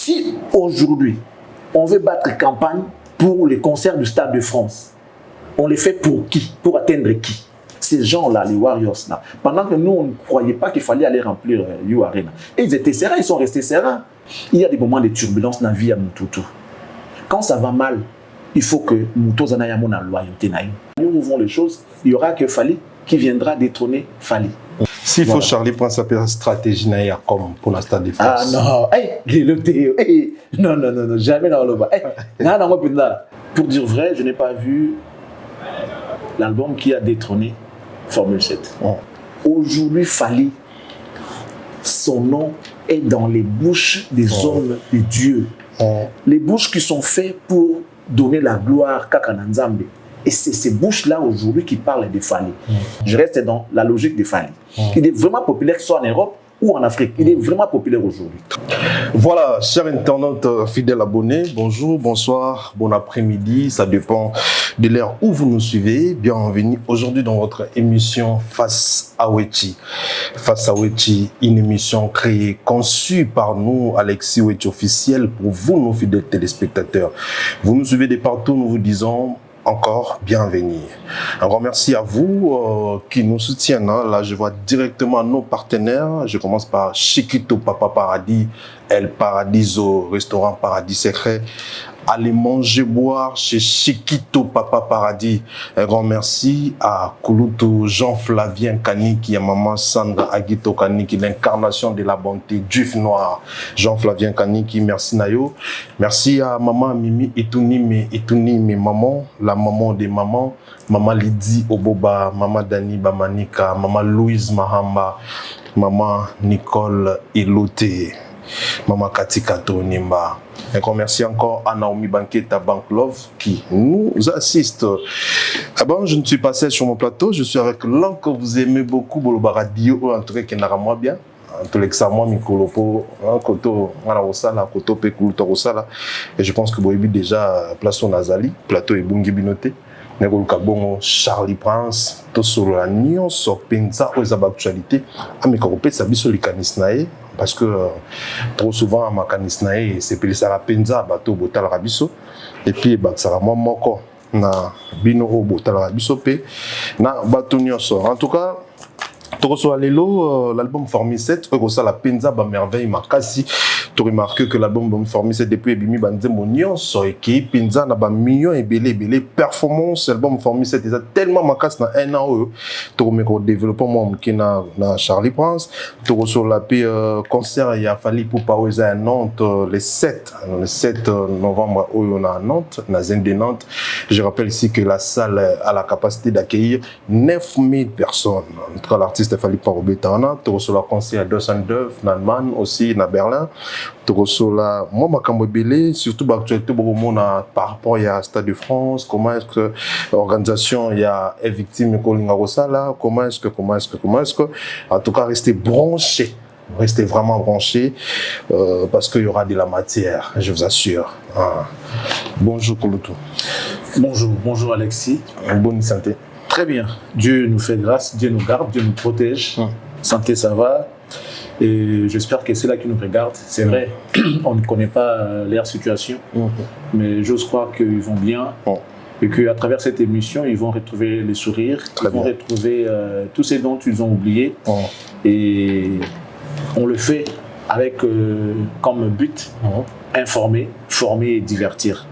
Si aujourd'hui, on veut battre campagne pour les concerts du Stade de France, on les fait pour qui? Pour atteindre qui? Ces gens-là, les Warriors-là. Pendant que nous, on ne croyait pas qu'il fallait aller remplir You Arena. Et ils étaient sereins, ils sont restés sereins. Il y a des moments de turbulence dans la vie à Mututu. Quand ça va mal, il faut que Mututu Zanayamo na loyauté. Nous ouvrons les choses, il y aura que Fali qui viendra détrôner Fali. S'il faut, Charlie prend sa stratégie comme pour la Stade de France. Ah non, non, jamais dans le bas. Pour dire vrai, je n'ai pas vu l'album qui a détrôné Formule 7. Aujourd'hui, Fali, son nom est dans les bouches des hommes de Dieu. Les bouches qui sont faites pour donner la gloire à Nzambe. Et c'est ces bouches-là aujourd'hui qui parlent de Fali. Je reste dans la logique de Fali. Il est vraiment populaire, soit en Europe ou en Afrique. Il est vraiment populaire aujourd'hui. Voilà, chers internautes fidèles abonnés, bonjour, bonsoir, bon après-midi, ça dépend de l'heure où vous nous suivez. Bienvenue aujourd'hui dans votre émission Face à Wechi. Face à Wechi, une émission créée, conçue par nous, Alexis Wechi officiel, pour vous, nos fidèles téléspectateurs. Vous nous suivez de partout, nous vous disons encore bienvenue. Un grand merci à vous qui nous soutiennent. Là, je vois directement nos partenaires. Je commence par Chiquito Papa Paradis, El Paradiso, restaurant Paradis Secret. Allez manger, boire chez Chiquito Papa Paradis. Un grand merci à Kouloutou Jean-Flavien Kaniki et maman Sandra Aguito Kaniki, l'incarnation de la bonté, Juif Noir. Jean-Flavien Kaniki, merci Nayo. Merci à maman Mimi Etunime maman, la maman des mamans, maman Lydie Oboba, maman Dani Bamanika, maman Louise Mahamba, maman Nicole Elote, maman Katika Tonimba. Un grand merci encore à Naomi Banqueta Bank Love qui nous assiste. Ah bon, je ne suis pas seul sur mon plateau, je suis avec l'homme que vous aimez beaucoup, Boloba Radio, en tout cas qui n'a pas bien. En tout cas, moi, Mikolopo, Koto, Koto, Pekuluto, Rosala. Et je pense que vous avez déjà place au Nazali, plateau et Bungi Binoté. Neboluka Charlie Prince, tout sur la nuance, sur Penza, aux actualités. Ah, mais quand on peut s'habiller les canisnae, parce que trop souvent, ma canisnae, c'est pour les Penza, bateau, botal rabiso. Et puis, ça va moi, moko, na bino, botal rabiso, na bateau nyonso. En tout cas, l'album Formule 7, la Penza, merveille, makasi. Tu remarques que l'album Formule 7 depuis Ebimi Banze Monion, qui Penza n'a pas millions et belé performance. L'album Formule 7 est tellement macasse dans un an. Tu remarques au développement qui na Charlie Prince. Tu remarques le concert il a fallu pour Paouza à Nantes le 7 novembre où on a à Nantes, dans Zen de Nantes. Je rappelle ici que la salle a la capacité d'accueillir 9000 personnes. En tout cas, l'artiste a fallu pas au Bétana. Tu reçois le concert à 209, dans Allemagne aussi, dans Berlin. Moi, ma belé, surtout l'actualité par rapport à Stade de France, comment est-ce que l'organisation il y a victime de comment est-ce que, en tout cas, restez branchés. Restez vraiment branchés parce qu'il y aura de la matière, je vous assure. Bonjour Kouloutou. Bonjour Alexis. Bonne santé. Très bien. Dieu nous fait grâce, Dieu nous garde, Dieu nous protège. Santé, ça va. Et j'espère que c'est là qui nous regarde. C'est vrai, on ne connaît pas leur situation, mais j'ose croire qu'ils vont bien. Et qu'à travers cette émission, ils vont retrouver les sourires, ils vont retrouver tout ce dont ils ont oublié. Et on le fait avec comme but informer, former et divertir.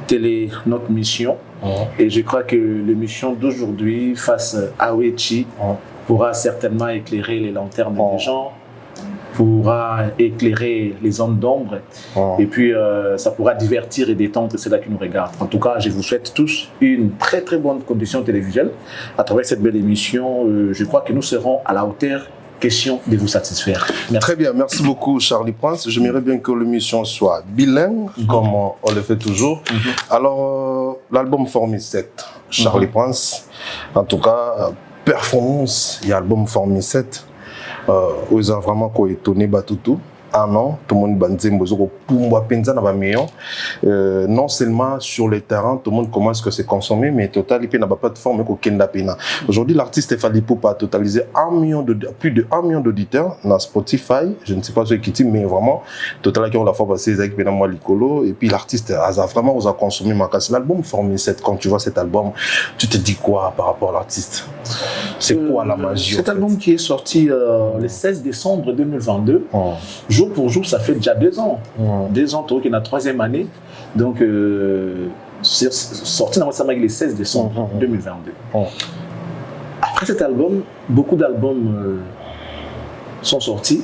Telle est notre mission. Et je crois que l'émission d'aujourd'hui, face à Wechi, pourra certainement éclairer les lanternes des gens, pourra éclairer les zones d'ombre et puis ça pourra divertir et détendre ceux-là qui nous regardent. En tout cas, je vous souhaite tous une très très bonne condition télévisuelle. À travers cette belle émission, je crois que nous serons à la hauteur. Question de vous satisfaire. Merci. Très bien, merci beaucoup Charlie Prince. J'aimerais bien que l'émission soit bilingue, comme on le fait toujours. Alors, l'album Formule 7, Charlie Prince, en tout cas, performance, il y a l'album Formule 7. Ils ont vraiment étonné Batutu. un an, tout le monde banzembo pour penza na ba million. Non seulement sur le terrain, tout le monde commence que c'est consommé, mais total il peut na ba plateforme ko kenda pena. Aujourd'hui, l'artiste Fally Ipupa a totalisé plus de 1 million d'auditeurs dans Spotify. Je ne sais pas ce qui dit, mais vraiment total qui on la fois passé avec pena moi Licolo et puis l'artiste a vraiment osé consommer ma casse. L'album Formule 7, quand tu vois cet album, tu te dis quoi par rapport à l'artiste? C'est quoi la magie? Cet album qui est sorti le 16 décembre 2022, jour pour jour, ça fait déjà 2 ans. 2 ans, qui est la 3e année. Donc, c'est sorti dans le 16 décembre 2022. Après cet album, beaucoup d'albums sont sortis.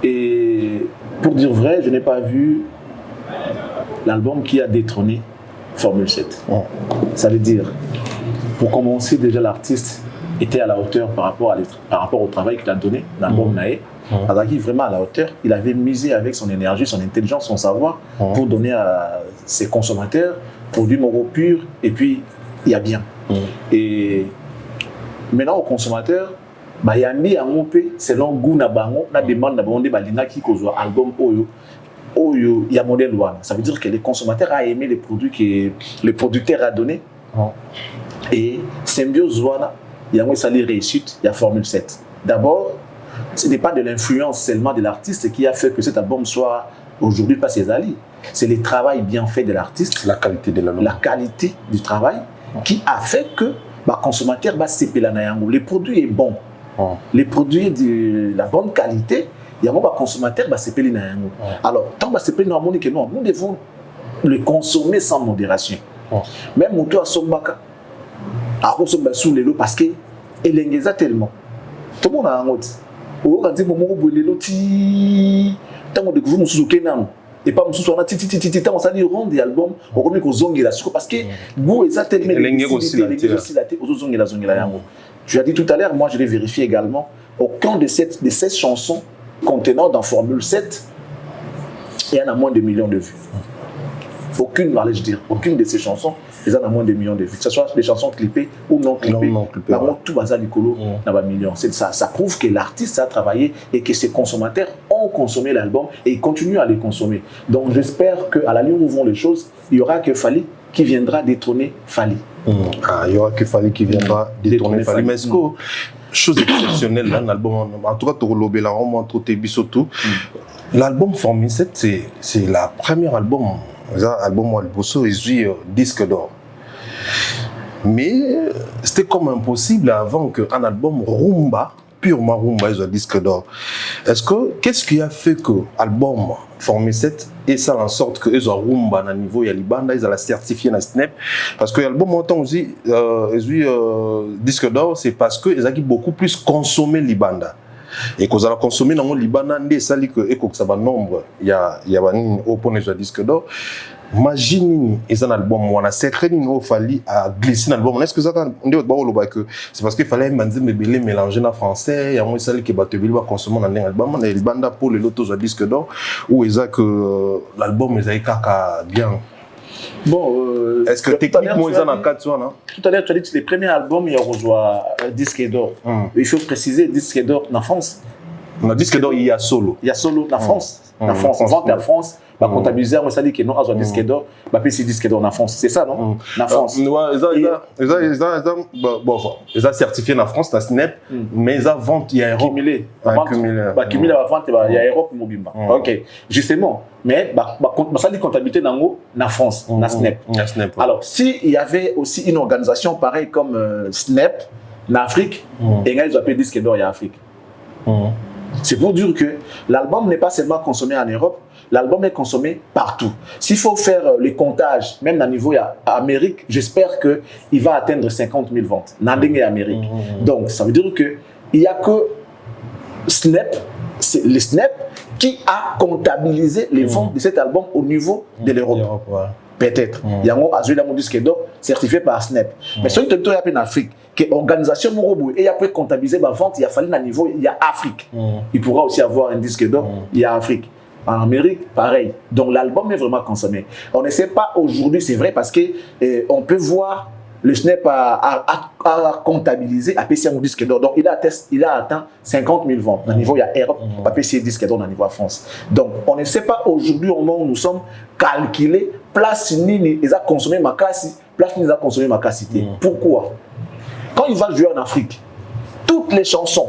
Et pour dire vrai, je n'ai pas vu l'album qui a détrôné Formule 7. Ça veut dire, pour commencer, déjà l'artiste était à la hauteur par rapport au travail qu'il a donné, l'album Nae. Il vraiment à la hauteur, il avait misé avec son énergie, son intelligence, son savoir pour donner à ses consommateurs produits moraux purs et puis il y a bien. Et maintenant aux consommateurs, il y a mis un mot selon goût na bango, na demande na bango de balina qui cause album oyo il y a modèle one. Ça veut dire que les consommateurs a aimé les produits que le producteur a donné. Et symbiose wana, il y a une réussite, il y a Formule 7. D'abord, ce n'est pas de l'influence seulement de l'artiste qui a fait que cet album soit aujourd'hui pas ses alliés. C'est le travail bien fait de l'artiste, la qualité de l'album, la qualité du travail qui a fait que le consommateur va se péler. Le produit est bon, le produit est de la bonne qualité, il y a un consommateur va se péler. Alors, tant que se péler, nous devons le consommer sans modération. Même moto à Sombaka, à sous les lots parce que il engage tellement. Tout le monde a un autre. Quand dit mon mot brûlé l'outil, tant que vous nous souquez non. Et pas nous souquons na titi tant ça dit rond des albums au remet qu'aux zongi là parce que vous est tellement les aussi la aux zongi la yango. Tu as dit tout à l'heure, moi je l'ai vérifié également. Aucun de ces chansons contenant dans Formule 7 il y en a moins de millions de vues. Aucune, allez-je dire, aucune de ces chansons, ils en ont moins de millions de vues. Que ce soit des chansons clippées ou non clippées, tout bazar Nicolo n'a pas millions. Ça prouve que l'artiste a travaillé et que ses consommateurs ont consommé l'album et ils continuent à les consommer. Donc j'espère qu'à la ligne où vont les choses, il y aura que Fally qui viendra détrôner Fally. Il y aura que Fally qui viendra détrôner Fally. Mais est-ce que chose exceptionnelle dans l'album, en tout cas, tu relobes la roman entre tes bisotou. L'album Formule 7, c'est la première album. L'album Walbosso est eu disque d'or. Mais c'était comme impossible avant qu'un album rumba, purement rumba, ait un disque d'or. Qu'est-ce qui a fait que l'album Formule 7 et ça en sorte que ils ont rumba à niveau, il y a Libanda, ils ont la certifié dans Snap. Parce que l'album autant aussi, disque d'or, c'est parce qu'ils ont beaucoup plus consommé Libanda. Et quand on a consommé dans le Liban, ça va nombre, il y a un open disque d'or. Imagine, ils ont un album, on a secret, il fallait glisser dans l'album. Est-ce que ça c'est parce qu'il fallait mélanger en français, il y a un seul qui va te consommer dans l'album, et Liban pour les autres disque d'or, où ils ont que l'album est bien. Bon, est-ce que techniquement ils ont un cas de soi, non? Tout à l'heure, tu as dit que les premiers albums, ils ont rejoint disque d'or. Il faut préciser, disque d'or en France. Le disque d'or, il y a solo. Il y a solo en France. En France, on vend en France. Va comptabiliser, on s'est dit que non, à un disque d'or, va payer ces disques d'or en France. C'est ça, non? En France. Ils ont certifié en France, dans Snap, mais ils ont vendu, il y a Europe. Cumulé la vente, il y a Europe, Mobimba. Ok, justement. Mais ça dit comptabilité en France, dans Snap. Alors, s'il y avait aussi une organisation pareille comme Snap, en Afrique, et ils ont appelé disque d'or en Afrique. C'est pour dire que l'album n'est pas seulement consommé en Europe, l'album est consommé partout. S'il faut faire les comptages, même à niveau Amérique, j'espère qu'il va atteindre 50 000 ventes. Nanding et Amérique. Donc, ça veut dire qu'il n'y a que Snap, c'est le Snap qui a comptabilisé les ventes de cet album au niveau de l'Europe. Peut-être. Il y a un disque d'or certifié par Snap. Mais ce qui est en Afrique, que l'organisation Morobo et après comptabiliser ma vente, il y a fallu un niveau, il y a Afrique. Il pourra aussi avoir un disque d'or, il y a Afrique. En Amérique, pareil. Donc l'album est vraiment consommé. On ne sait pas aujourd'hui, c'est vrai, parce que on peut voir le SNEP a comptabilisé à PC un disque d'or. Donc, il a atteint 50 000 ventes. Au niveau, il y a Europe, à PC disque d'or au niveau de France. Donc, on ne sait pas aujourd'hui, au moment où nous sommes calculés, place ni ils a consommé ma casse, place ni ils a consommé ma capacité. Pourquoi? Quand il va jouer en Afrique, toutes les chansons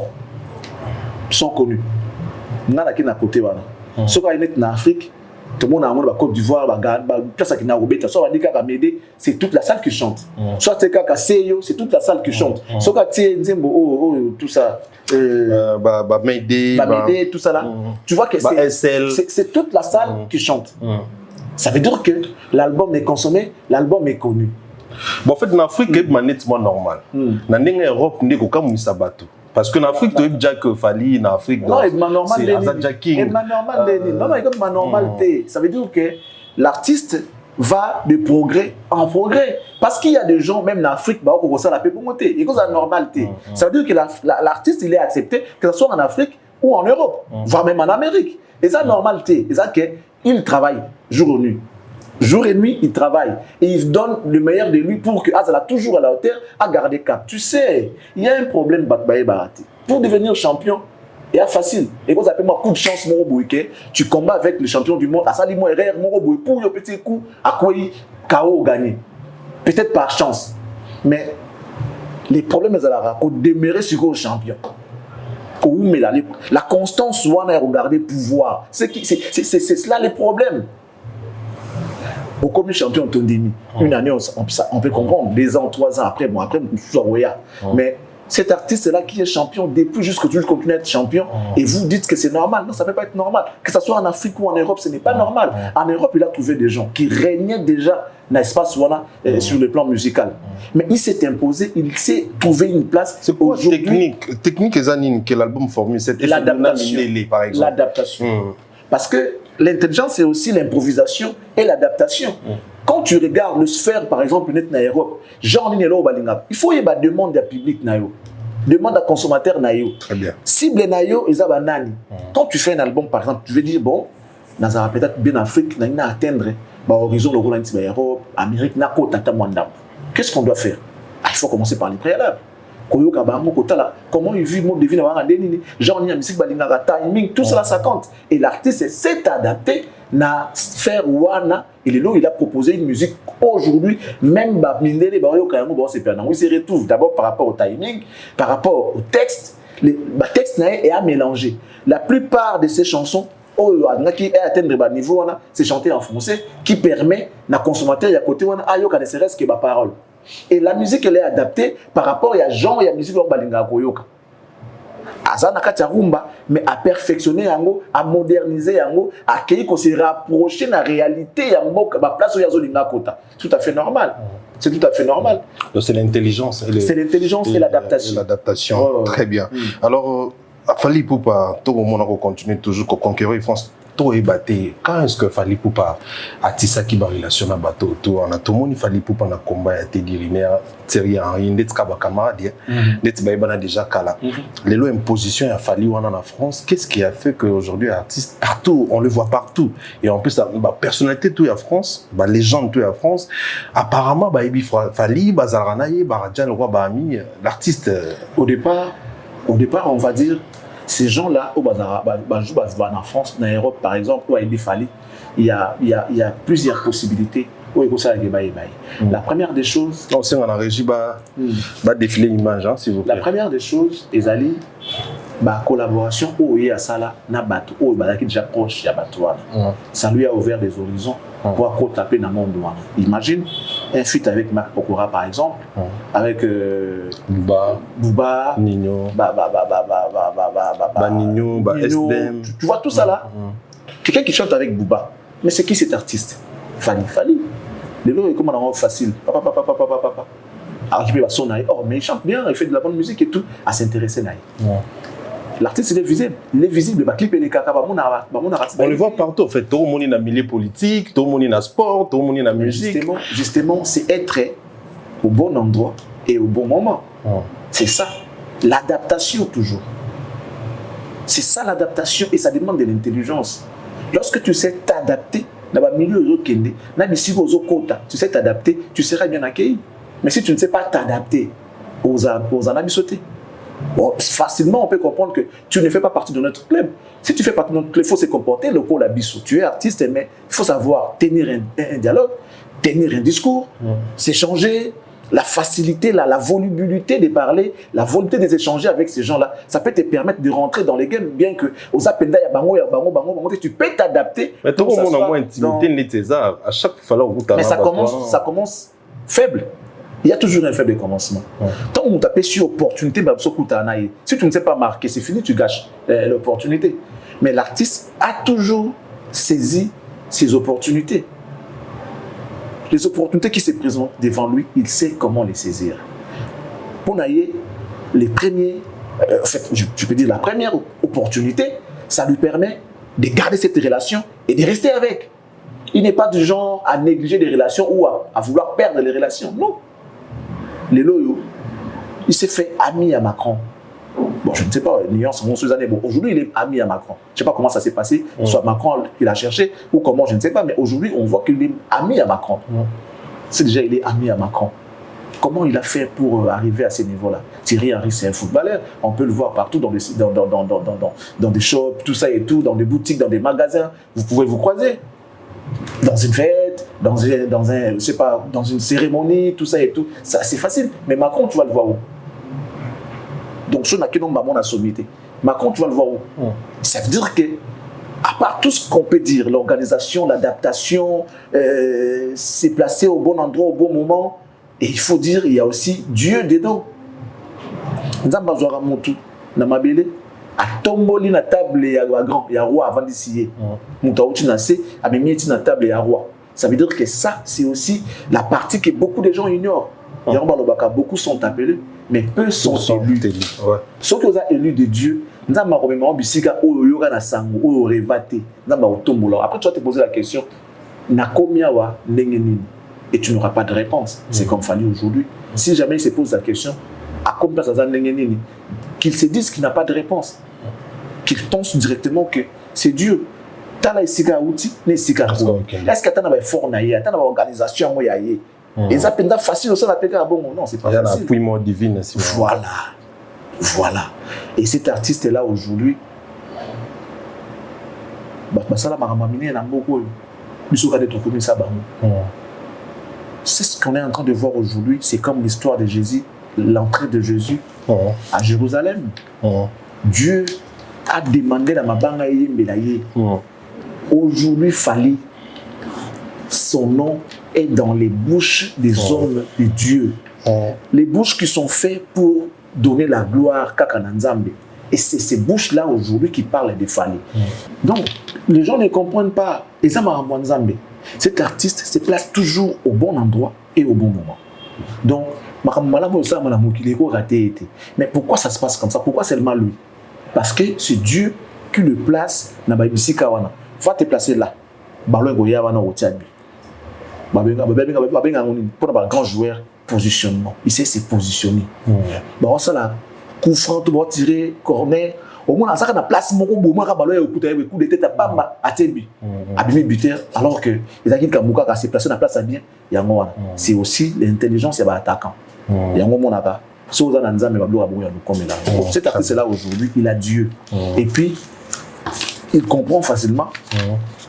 sont connues. On a qui n'a côté voilà. Ce qu'on est en Afrique, tout le monde a la Côte d'Ivoire, c'est toute la salle qui chante. Soit c'est Seyo, c'est toute la salle qui chante. Soit tout ça. Médé, tout ça là. Tu vois que c'est toute la salle qui chante. Ça veut dire que l'album est consommé, l'album est connu. Bon, en fait, en Afrique, c'est nettement normal. En Europe, on est comme Sabato. Parce que en Afrique, tu as déjà que Fali, en Afrique, non, c'est normal. Ça veut dire que l'artiste va de progrès en progrès. Parce qu'il y a des gens, même en Afrique, qui ont la paix pour monter. Et c'est la normalité. Ça veut dire que l'artiste, il est accepté, que ce soit en Afrique ou en Europe, voire même en Amérique. Et ça, normalité. Et ça, qu'il travaille jour et nuit. Jour et nuit, il travaille et il donne le meilleur de lui pour que Azala toujours à la hauteur à garder cap. Tu sais, il y a un problème pour devenir champion. Il est facile. Et quand vous appelez moi coup de chance, tu combats avec le champion du monde. À ça, moi, pour le petit coup, à quoi il KO gagné. Peut-être par chance. Mais les problèmes, c'est qu'on demeurer sur le champion. Mais la constance, on a regardé pouvoir. C'est cela les problèmes. Au comme champion Tondemi, une année on peut comprendre, 2 ans, 3 ans après, bon après mais cet artiste-là qui est champion depuis jusqu'à toujours continue à être champion et vous dites que c'est normal. Non, ça ne peut pas être normal. Que ce soit en Afrique ou en Europe, ce n'est pas normal. En Europe, il a trouvé des gens qui régnaient déjà dans l'espace sur le plan musical. Mais il s'est imposé, il s'est trouvé une place. C'est quoi technique Zanine que l'album formule cette l'adaptation, par exemple. L'adaptation. Parce que l'intelligence, c'est aussi l'improvisation et l'adaptation. Quand tu regardes le sphère, par exemple, net na Europe, genre il faut y avoir demande à public nayo, demande à consommateur nayo. Très bien. Cible nayo et zabanani. Quand tu fais un album, par exemple, tu veux dire bon, dans peut-être bien Afrique, na atteindre horizon le Roland Europe, Amérique na kota tamwandam. Qu'est-ce qu'on doit faire? Il faut commencer par les préalables. Comment il vit mon devine avoir un déni, genre il y a musique balingara timing, tout cela ça compte. Et l'artiste s'est adapté na faire wana et le il a proposé une musique aujourd'hui même Mindele Bayo Kayamo bon c'est perdant. Il se retrouve d'abord par rapport au timing, par rapport au texte, le texte est à mélanger. La plupart de ces chansons qui est atteindre le niveau c'est chanté en français qui permet na consommateur à côté wana ayoka ne serait-ce que ba parole. Et la musique, elle est adaptée par rapport à genre et à la musique balinga koyoka. Azana katia rumba, mais à perfectionner yango, à moderniser yango, à se rapprocher de la réalité yango, ba place où yazo linga kota. Tout à fait normal. C'est tout à fait normal. Donc c'est l'intelligence. C'est l'intelligence et l'adaptation. L'adaptation, très bien. Alors, Fally Ipupa, tout le monde a continué toujours à conquérir France. Quand est-ce que Fally Ipupa a tissé la relation à bateau tout on a tout le monde Fally Ipupa na combat a été dirinaire Thierry Henry ndetse kaba camarade ndetse baibana déjà kala les lois imposition à Fally wana en France. Qu'est-ce qui a fait que aujourd'hui artiste partout on le voit partout et en plus la personnalité tout en France légende tout en France apparemment baibi Fally bazaranaye baradjan le roi Bahami l'artiste au départ on va dire ces gens-là, en France, en Europe par exemple, où il y a plusieurs possibilités. La première des choses. On sait qu'on a régi défiler l'image, s'il vous plaît. La première des choses, la collaboration où il y a ça là, où il y a déjà proche, ça lui a ouvert des horizons pour taper dans le monde. Imagine un feat avec Marc Pokora par exemple, avec Booba, Nino, Nino, SDM. Tu vois tout ça là. Quelqu'un qui chante avec Booba, mais c'est qui cet artiste? Fally. Les lots, comment on rend facile. Alors, il peut son aïe. Oh, mais il chante bien, il fait de la bonne musique et tout. À s'intéresser naï. L'artiste, il est visible. Il est visible. Le clip et les caca, on le voit partout. En fait, tout le monde est dans le milieu politique, tout le monde est dans le sport, tout le monde est dans la musique. Justement, c'est être au bon endroit et au bon moment. C'est ça. L'adaptation, toujours. C'est ça l'adaptation et ça demande de l'intelligence. Lorsque tu sais t'adapter, dans le milieu tu sais t'adapter, tu seras bien accueilli. Mais si tu ne sais pas t'adapter aux anabis sautés, bon, facilement on peut comprendre que tu ne fais pas partie de notre club. Si tu fais partie de notre club, il faut se comporter le rôle abisso. Tu es artiste, mais il faut savoir tenir un dialogue, tenir un discours, s'échanger, la facilité, la volubilité de parler, la volonté de s'échanger avec ces gens-là. Ça peut te permettre de rentrer dans les games, bien que aux appels bango, tu peux t'adapter. Mais tout le monde a moins intimité, à chaque fois là où tu as. Mais ça commence faible. Il y a toujours un faible commencement. Tant qu'on tape sur l'opportunité, si tu ne sais pas marquer, c'est fini, tu gâches l'opportunité. Mais l'artiste a toujours saisi ses opportunités. Les opportunités qui se présentent devant lui, il sait comment les saisir. Pour naïe, les premiers, en fait, je peux dire la première opportunité, ça lui permet de garder cette relation et de rester avec. Il n'est pas du genre à négliger des relations ou à vouloir perdre les relations. Non. Les loyaux, il s'est fait ami à Macron. Bon, je ne sais pas, bon, aujourd'hui il est ami à Macron. Je ne sais pas comment ça s'est passé, soit Macron il a cherché, ou comment, je ne sais pas, mais aujourd'hui on voit qu'il est ami à Macron. C'est déjà, il est ami à Macron. Comment il a fait pour arriver à ce niveau-là? Thierry Henry, c'est un footballeur, on peut le voir partout dans des shops, tout ça et tout, dans des boutiques, dans des magasins, vous pouvez vous croiser. Dans une fête, dans une cérémonie, tout ça et tout, ça c'est facile. Mais Macron, tu vas le voir où? Donc, je n'ai pas sommité. Macron, tu vas le voir où? Ça veut dire que, à part tout ce qu'on peut dire, l'organisation, l'adaptation, c'est placé au bon endroit, au bon moment, et il faut dire, il y a aussi Dieu dedans. Nous avons à tomboli na table ya grand ya roi avant d'essayer. Moutaouti na sé a mis na table ya roi. Ça veut dire que ça c'est aussi la partie que beaucoup de gens ignorent. Beaucoup sont appelés, mais peu sont élus. Ceux qui ont élus de Dieu, nous avons remis bisika o yoga na sango o revate. Nous avons tombolo. Après tu vas te poser la question na combien wa ndengenini et tu n'auras pas de réponse. C'est comme Fanny aujourd'hui. Si jamais il se pose la question à combien ça ndengenini, qu'il se dise qu'il n'a pas de réponse. Qu'il pense directement que c'est Dieu. Tala isika outil, ne sika ko. Est-ce que tana ba fort na ya, tana ba organisation mo ya ye. Et ça peut être facile aussi la péka bon non, c'est pas facile. Il y a un appui divin aussi. Voilà. Et cet artiste là aujourd'hui ça la maramamine na mboko. Biso ka de to komi ça bango. C'est ce qu'on est en train de voir aujourd'hui, c'est comme l'histoire de Jésus, l'entrée de Jésus à Jérusalem. Dieu a demandé à Mabanga Yembelaye. Aujourd'hui, Fali, son nom est dans les bouches des hommes de Dieu. Les bouches qui sont faites pour donner la gloire Kakananzambe. Et c'est ces bouches-là aujourd'hui qui parlent de Fali. Donc, les gens ne comprennent pas. Et ça m'a cet artiste se place toujours au bon endroit et au bon moment. Donc, mais pourquoi ça se passe comme ça? Pourquoi seulement lui? Parce que c'est Dieu qui le place dans la bisika wana. Va te placer là. Ballon goya wana au Tchad. Pour un grand joueur, positionnement. Il sait se positionner. Bon ça là, coup franc, tu vas tirer corner. Au moins ça na place mon ballon écoute coup de tête pas à Tchadbi. Abimé buteur alors que les équipes Kamuka ka se placer dans place bien, yango wana. C'est aussi l'intelligence et attaquant. Yango monaka. Cet artiste-là aujourd'hui, il a Dieu. Et puis, il comprend facilement,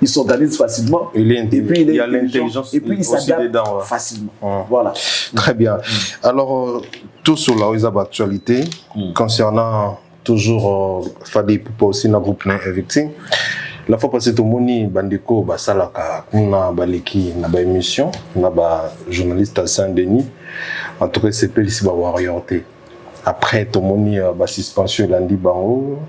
il s'organise facilement, et puis il a l'intelligence, et puis il s'adapte facilement. Voilà. Très bien. Alors, tout sur la actualité, concernant toujours Fali Poupa aussi dans le groupe Victime. La fois passée, tout le monde bandeko basalaka kuna baleki na ba émission na ba journaliste à Saint-Denis. En tout cas, c'est pas ici orienté. Après, tout le monde ba suspension lundi bango.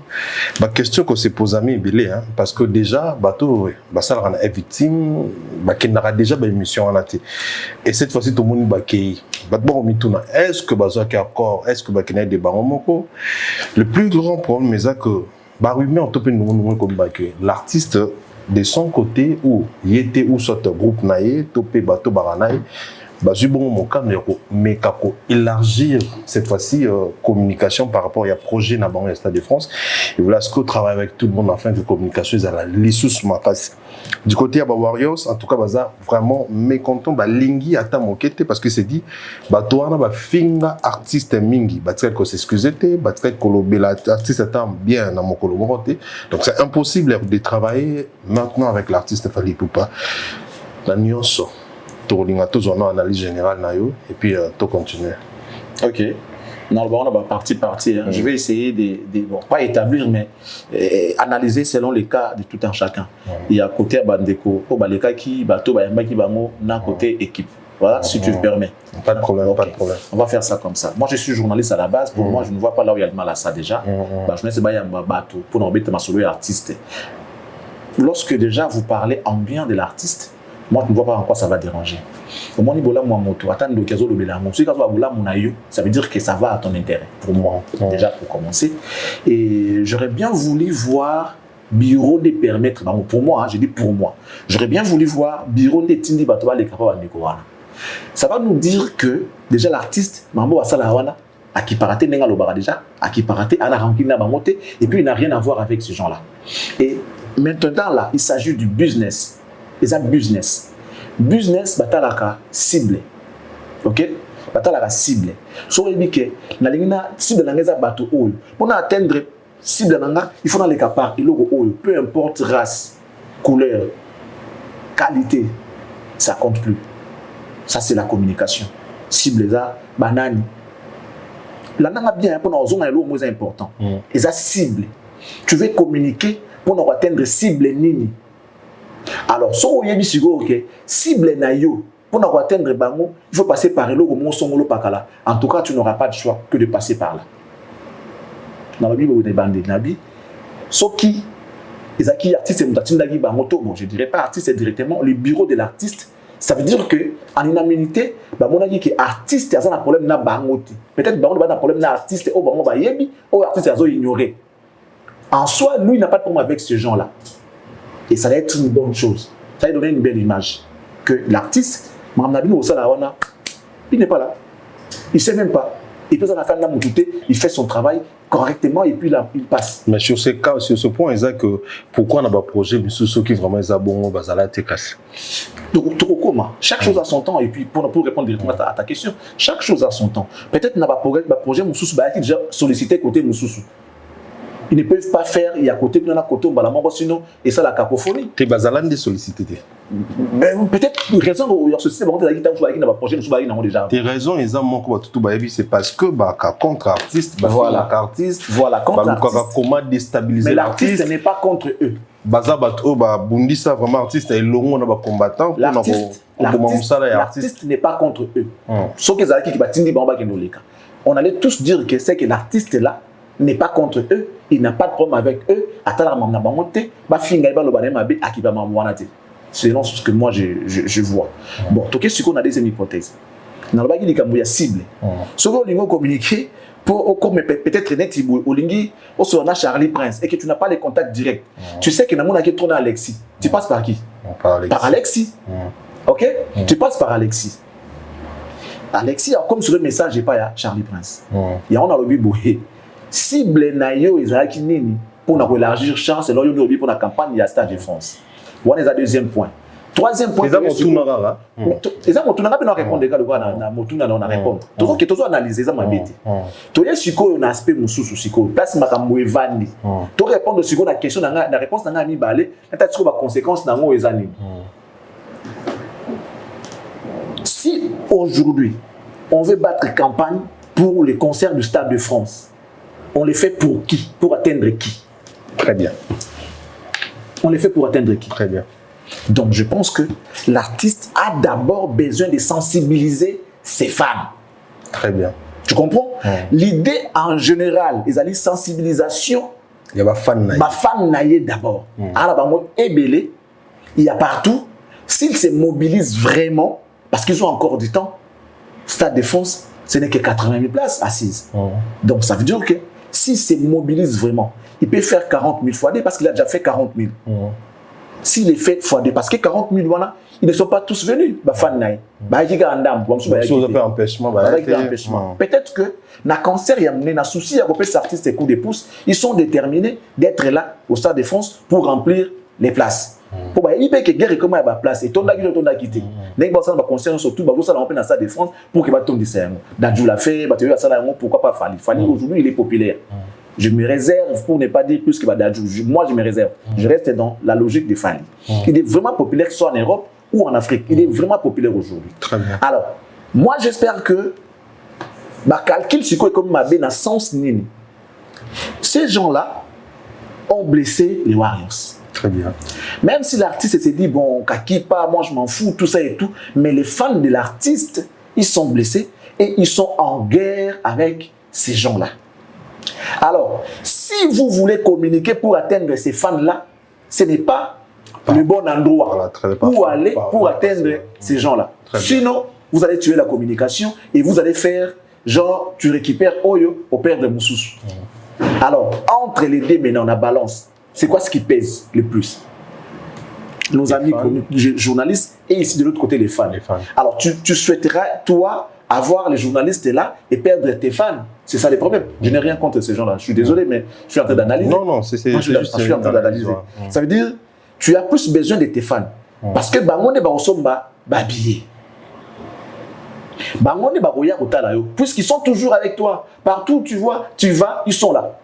Ba question qu'on se pose à mi belé hein parce que déjà bateau basalaka na victime ba kinara déjà ba émission en até. Et cette fois-ci tout le monde ba ki batbo mituna. Est-ce que bazo ki accord? Est-ce que ba kinay de bango moko? Le plus grand problème c'est que l'artiste de son côté ou il était ou soit groupe naïe topé bateau baranaï mon cas, mais kako élargir cette fois-ci communication par rapport à projet dans le Stade de France. Et voilà ce que travaille avec tout le monde afin que communication est à la lissous ma face. Du côté à Warriors, en tout cas, baza vraiment mécontent, lingi ata mokete parce que c'est dit, toi na finga artiste mingi, batka ko s'excuser te, batka ko lobela artiste ata bien na mokolo morote. Donc c'est impossible de travailler maintenant avec l'artiste Fally Ipupa. La nuance. Tous on a analyse générale et puis tout continuer. Ok. Dans le bon, on va partie. Je vais essayer de bon, pas établir, mais analyser selon les cas de tout un chacun. Il y a côté Bandeko, les cas qui bateau, qui va d'un côté équipe. Voilà, si tu me permets. Pas de problème, pas de problème. On va faire ça comme ça. Moi, je suis journaliste à la base. Pour moi, je ne vois pas là où il y a le mal à ça déjà. Je ne sais pas, il y a un bateau pour n'embêter ma solo artiste. Lorsque déjà vous parlez en bien de l'artiste, moi, je ne vois pas en quoi ça va déranger. Au moins, ça veut dire que ça va à ton intérêt, pour moi, déjà pour commencer. Et j'aurais bien voulu voir bureau de permettre, pour moi, j'ai dit pour moi, j'aurais bien voulu voir bureau de Tindi Batoba les capables de ça va nous dire que déjà l'artiste, Mambo Asalawana, à qui paraté Nenga Lobara déjà, à qui paraté Anna Rankina Bamote, et puis il n'a rien à voir avec ce genre-là. Et maintenant là, il s'agit du business. C'est un business. Business, batalaka ciblé. Ok? Batalaka ciblé. So, il dit que la ligne cible n'a bateau oil. Pour atteindre cible n'a, il faut dans les capables, il oil. Peu importe race, couleur, qualité, ça compte plus. Ça c'est la communication. Cible ça, banane. La nana bien pour nos zones est le moins important. Et ça cible. Tu veux communiquer pour atteindre cible nini. Alors, si on dit que cible na yo pour atteindre bango, il faut passer par le monsongolo pakala. En tout cas, tu n'auras pas de choix que de passer par là. Dans la Bible, vous débandez nabi. So qui les acquis artistes bon, je dirais pas artiste, c'est directement le bureau de l'artiste. Ça veut dire que en unanimité, mon avis que artiste a un problème na bangote. Peut-être bango a un problème na artiste au bango ba yebi, ou artiste a ignoré. En soi, lui il n'a pas de problème avec ce genre-là. Et ça va être une bonne chose. Ça va donner une belle image. Que l'artiste, il n'est pas là. Il ne sait même pas. Et puis, il fait son travail correctement et puis là, il passe. Mais sur ce cas, sur ce point, il que pourquoi on a un projet ceux qui vraiment est bon, chaque chose a son temps. Et puis, pour répondre directement à ta question, chaque chose a son temps. Peut-être qu'on a un projet qui déjà sollicité côté Moussoussou. Ils ne peuvent pas faire, il y a côté, il y a côté, sinon, et ça la cacophonie. Tu es basalan de solliciter. Peut-être une raison, c'est bon, tes raisons, c'est parce que contre artiste, voilà, contre artiste. Comment déstabiliser l'artiste. Mais l'artiste n'est pas contre eux. Bundisa vraiment artiste et l'on a combattant. L'artiste n'est pas contre eux. Sauf que on allait tous dire que c'est que l'artiste est là. N'est pas contre eux, il n'a pas de problème avec eux. Selon ce que moi je vois. Bon, tout ce qu'on a des hypothèses. Dans le bas, il y a cible. Ce qu'on a communiqué, comme peut-être net, on a Charlie Prince et que tu n'as pas les contacts directs. Tu sais que nous avons tourné Alexis. Tu passes par qui? Par Alexis. Ok? Tu passes par Alexis. Alexis, comme sur le message, je n'ai pas Charlie Prince. Il y a un lobby cible na yo ezalaki nini pour élargir chance selon yo pour la campagne ya Stade de France. Voilà le deuxième point. Troisième point. Les gens ont répondre na motuna na répondre. Toujours analyser ça mabete. To ye siko na aspect mususu siko place makambo evandi. To répondre siko na question na réponse na mi balé, na siko ba conséquences na ngo ezani. Si aujourd'hui on veut battre campagne pour les concerts du Stade de France, on les fait pour qui? Pour atteindre qui? Très bien. On les fait pour atteindre qui? Très bien. Donc je pense que l'artiste a d'abord besoin de sensibiliser ses fans. Très bien. Tu comprends? L'idée en général, ils allaient sensibilisation. Il y a ma fan naïe d'abord. Alors, il y a partout. S'ils se mobilisent vraiment, parce qu'ils ont encore du temps, Stade de France, ce n'est que 80 000 places assises. Donc ça veut dire que s'il se mobilise vraiment, il peut faire 40 000 fois parce qu'il a déjà fait 40 000. Si les faits fois deux, parce que 40 000 voilà, ils ne sont pas tous venus. Peut-être que na cancer, il y a un souci, il y a des artistes et coups de pouce, ils sont déterminés d'être là au Stade de France pour remplir les places. Pour que les guerres comment il y a place et tout le monde a quitté. Les gens va concernent surtout bah ça remplir dans Stade de France pour que baton discernement. Dadju l'a fait, bah tu vois ça là pourquoi pas Fally. Fally aujourd'hui il est populaire. Je me réserve pour ne pas dire plus que Dadju. Moi je me réserve. Je reste dans la logique de Fally. Il est vraiment populaire que ce soit en Europe ou en Afrique. Il est vraiment populaire aujourd'hui. Très bien. Alors, moi j'espère que ma calcul c'est comme ma dans sens nini. Ces gens-là ont blessé les Warriors. Très bien. Même si l'artiste s'est dit, bon, kaki pas, moi je m'en fous, tout ça et tout, mais les fans de l'artiste, ils sont blessés et ils sont en guerre avec ces gens-là. Alors, si vous voulez communiquer pour atteindre ces fans-là, ce n'est pas le bon endroit où aller pour atteindre ces gens-là. Sinon, vous allez tuer la communication et vous allez faire, genre, tu récupères Oyo au père de Moussous. Alors, entre les deux, maintenant, on a balance. C'est quoi ce qui pèse le plus? Nos amis journalistes et ici de l'autre côté les fans. Alors tu souhaiteras, toi, avoir les journalistes là et perdre tes fans. C'est ça le problème. Je n'ai rien contre ces gens-là. Je suis désolé, mais je suis en train d'analyser. Non, c'est juste. Je suis en train d'analyser. Ça veut dire tu as plus besoin de tes fans. Parce que bangonde ba babillé. Bangonde ba roya kotala yo. Puisqu'ils sont toujours avec toi. Partout où tu vois, tu vas, ils sont là.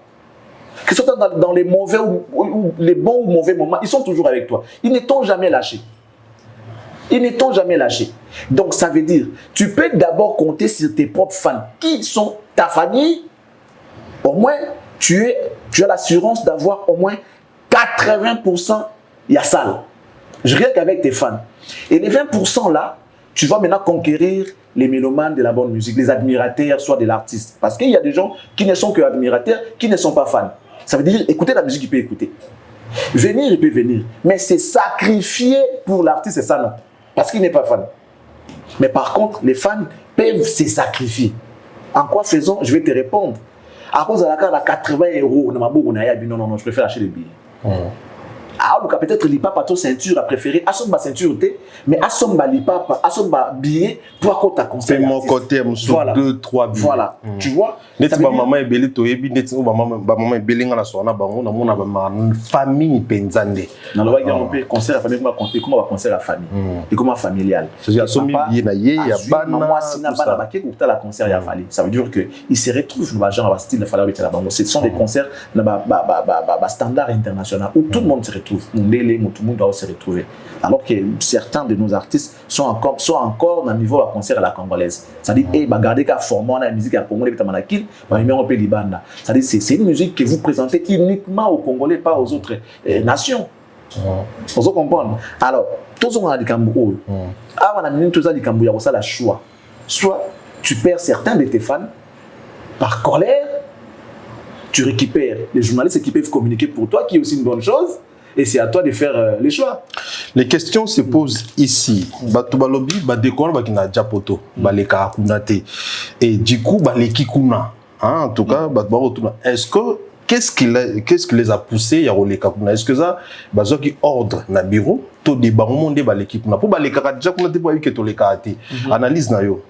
Que ce soit dans les mauvais ou les bons ou mauvais moments, ils sont toujours avec toi. Ils ne t'ont jamais lâché. Ils ne t'ont jamais lâché. Donc ça veut dire, tu peux d'abord compter sur tes propres fans qui sont ta famille. Au moins, tu as l'assurance d'avoir au moins 80% Yassal. Je rien qu'avec tes fans. Et les 20% là, tu vas maintenant conquérir les mélomanes de la bonne musique, les admirateurs, soit de l'artiste. Parce qu'il y a des gens qui ne sont que admirateurs, qui ne sont pas fans. Ça veut dire, écouter la musique, il peut écouter. Venir, il peut venir. Mais c'est sacrifier pour l'artiste, c'est ça, non. Parce qu'il n'est pas fan. Mais par contre, les fans peuvent se sacrifier. En quoi faisons? Je vais te répondre. À cause de la carte à 80 €, non, je préfère acheter des billets. Ah, peut-être l'ipapa ton ceinture a préféré Asomba ceinture mais Asomba l'ipapa Asomba billet pour à ta concert. C'est mon côté, voilà. 2-3 billets. Voilà, tu vois. Net ba maman est belle to yebi net ba maman est belle ngana so na bango na mona ba famille penzande. Na lo ba on peut concert à famille comment va concert à famille et comment familial. C'est Asomi billet na ye ya bana moi si na bana ba ke kuta la concert ya Fally. Ça veut dire que il se retrouve dans genre style de Fally avec la bango. Ce sont des concerts na ba standard international où tout le monde se retrouve. Tout le monde doit se retrouver. Alors que certains de nos artistes sont encore dans le niveau de concert à la congolaise. C'est-à-dire, regardez qu'à former la musique à Congo, c'est une musique que vous présentez uniquement aux Congolais, pas aux autres nations. Vous comprenez? Alors, tous les gens qui ont le choix. Soit tu perds certains de tes fans par colère, tu récupères les journalistes qui peuvent communiquer pour toi, qui est aussi une bonne chose. Et c'est à toi de faire les choix. Les questions se posent ici. Batubalobi, badekona bakina japoto, baleka kunate. Et du coup, baleki kuna. En tout cas, batubaro. Est-ce que qu'est-ce qui les a poussés à roleka kuna? Est-ce que ça, bazoki ordre na bureau, to de bamonde baleki kuna. Pour baleka déjà kuna te boyi que to lekate. Analyse na yo.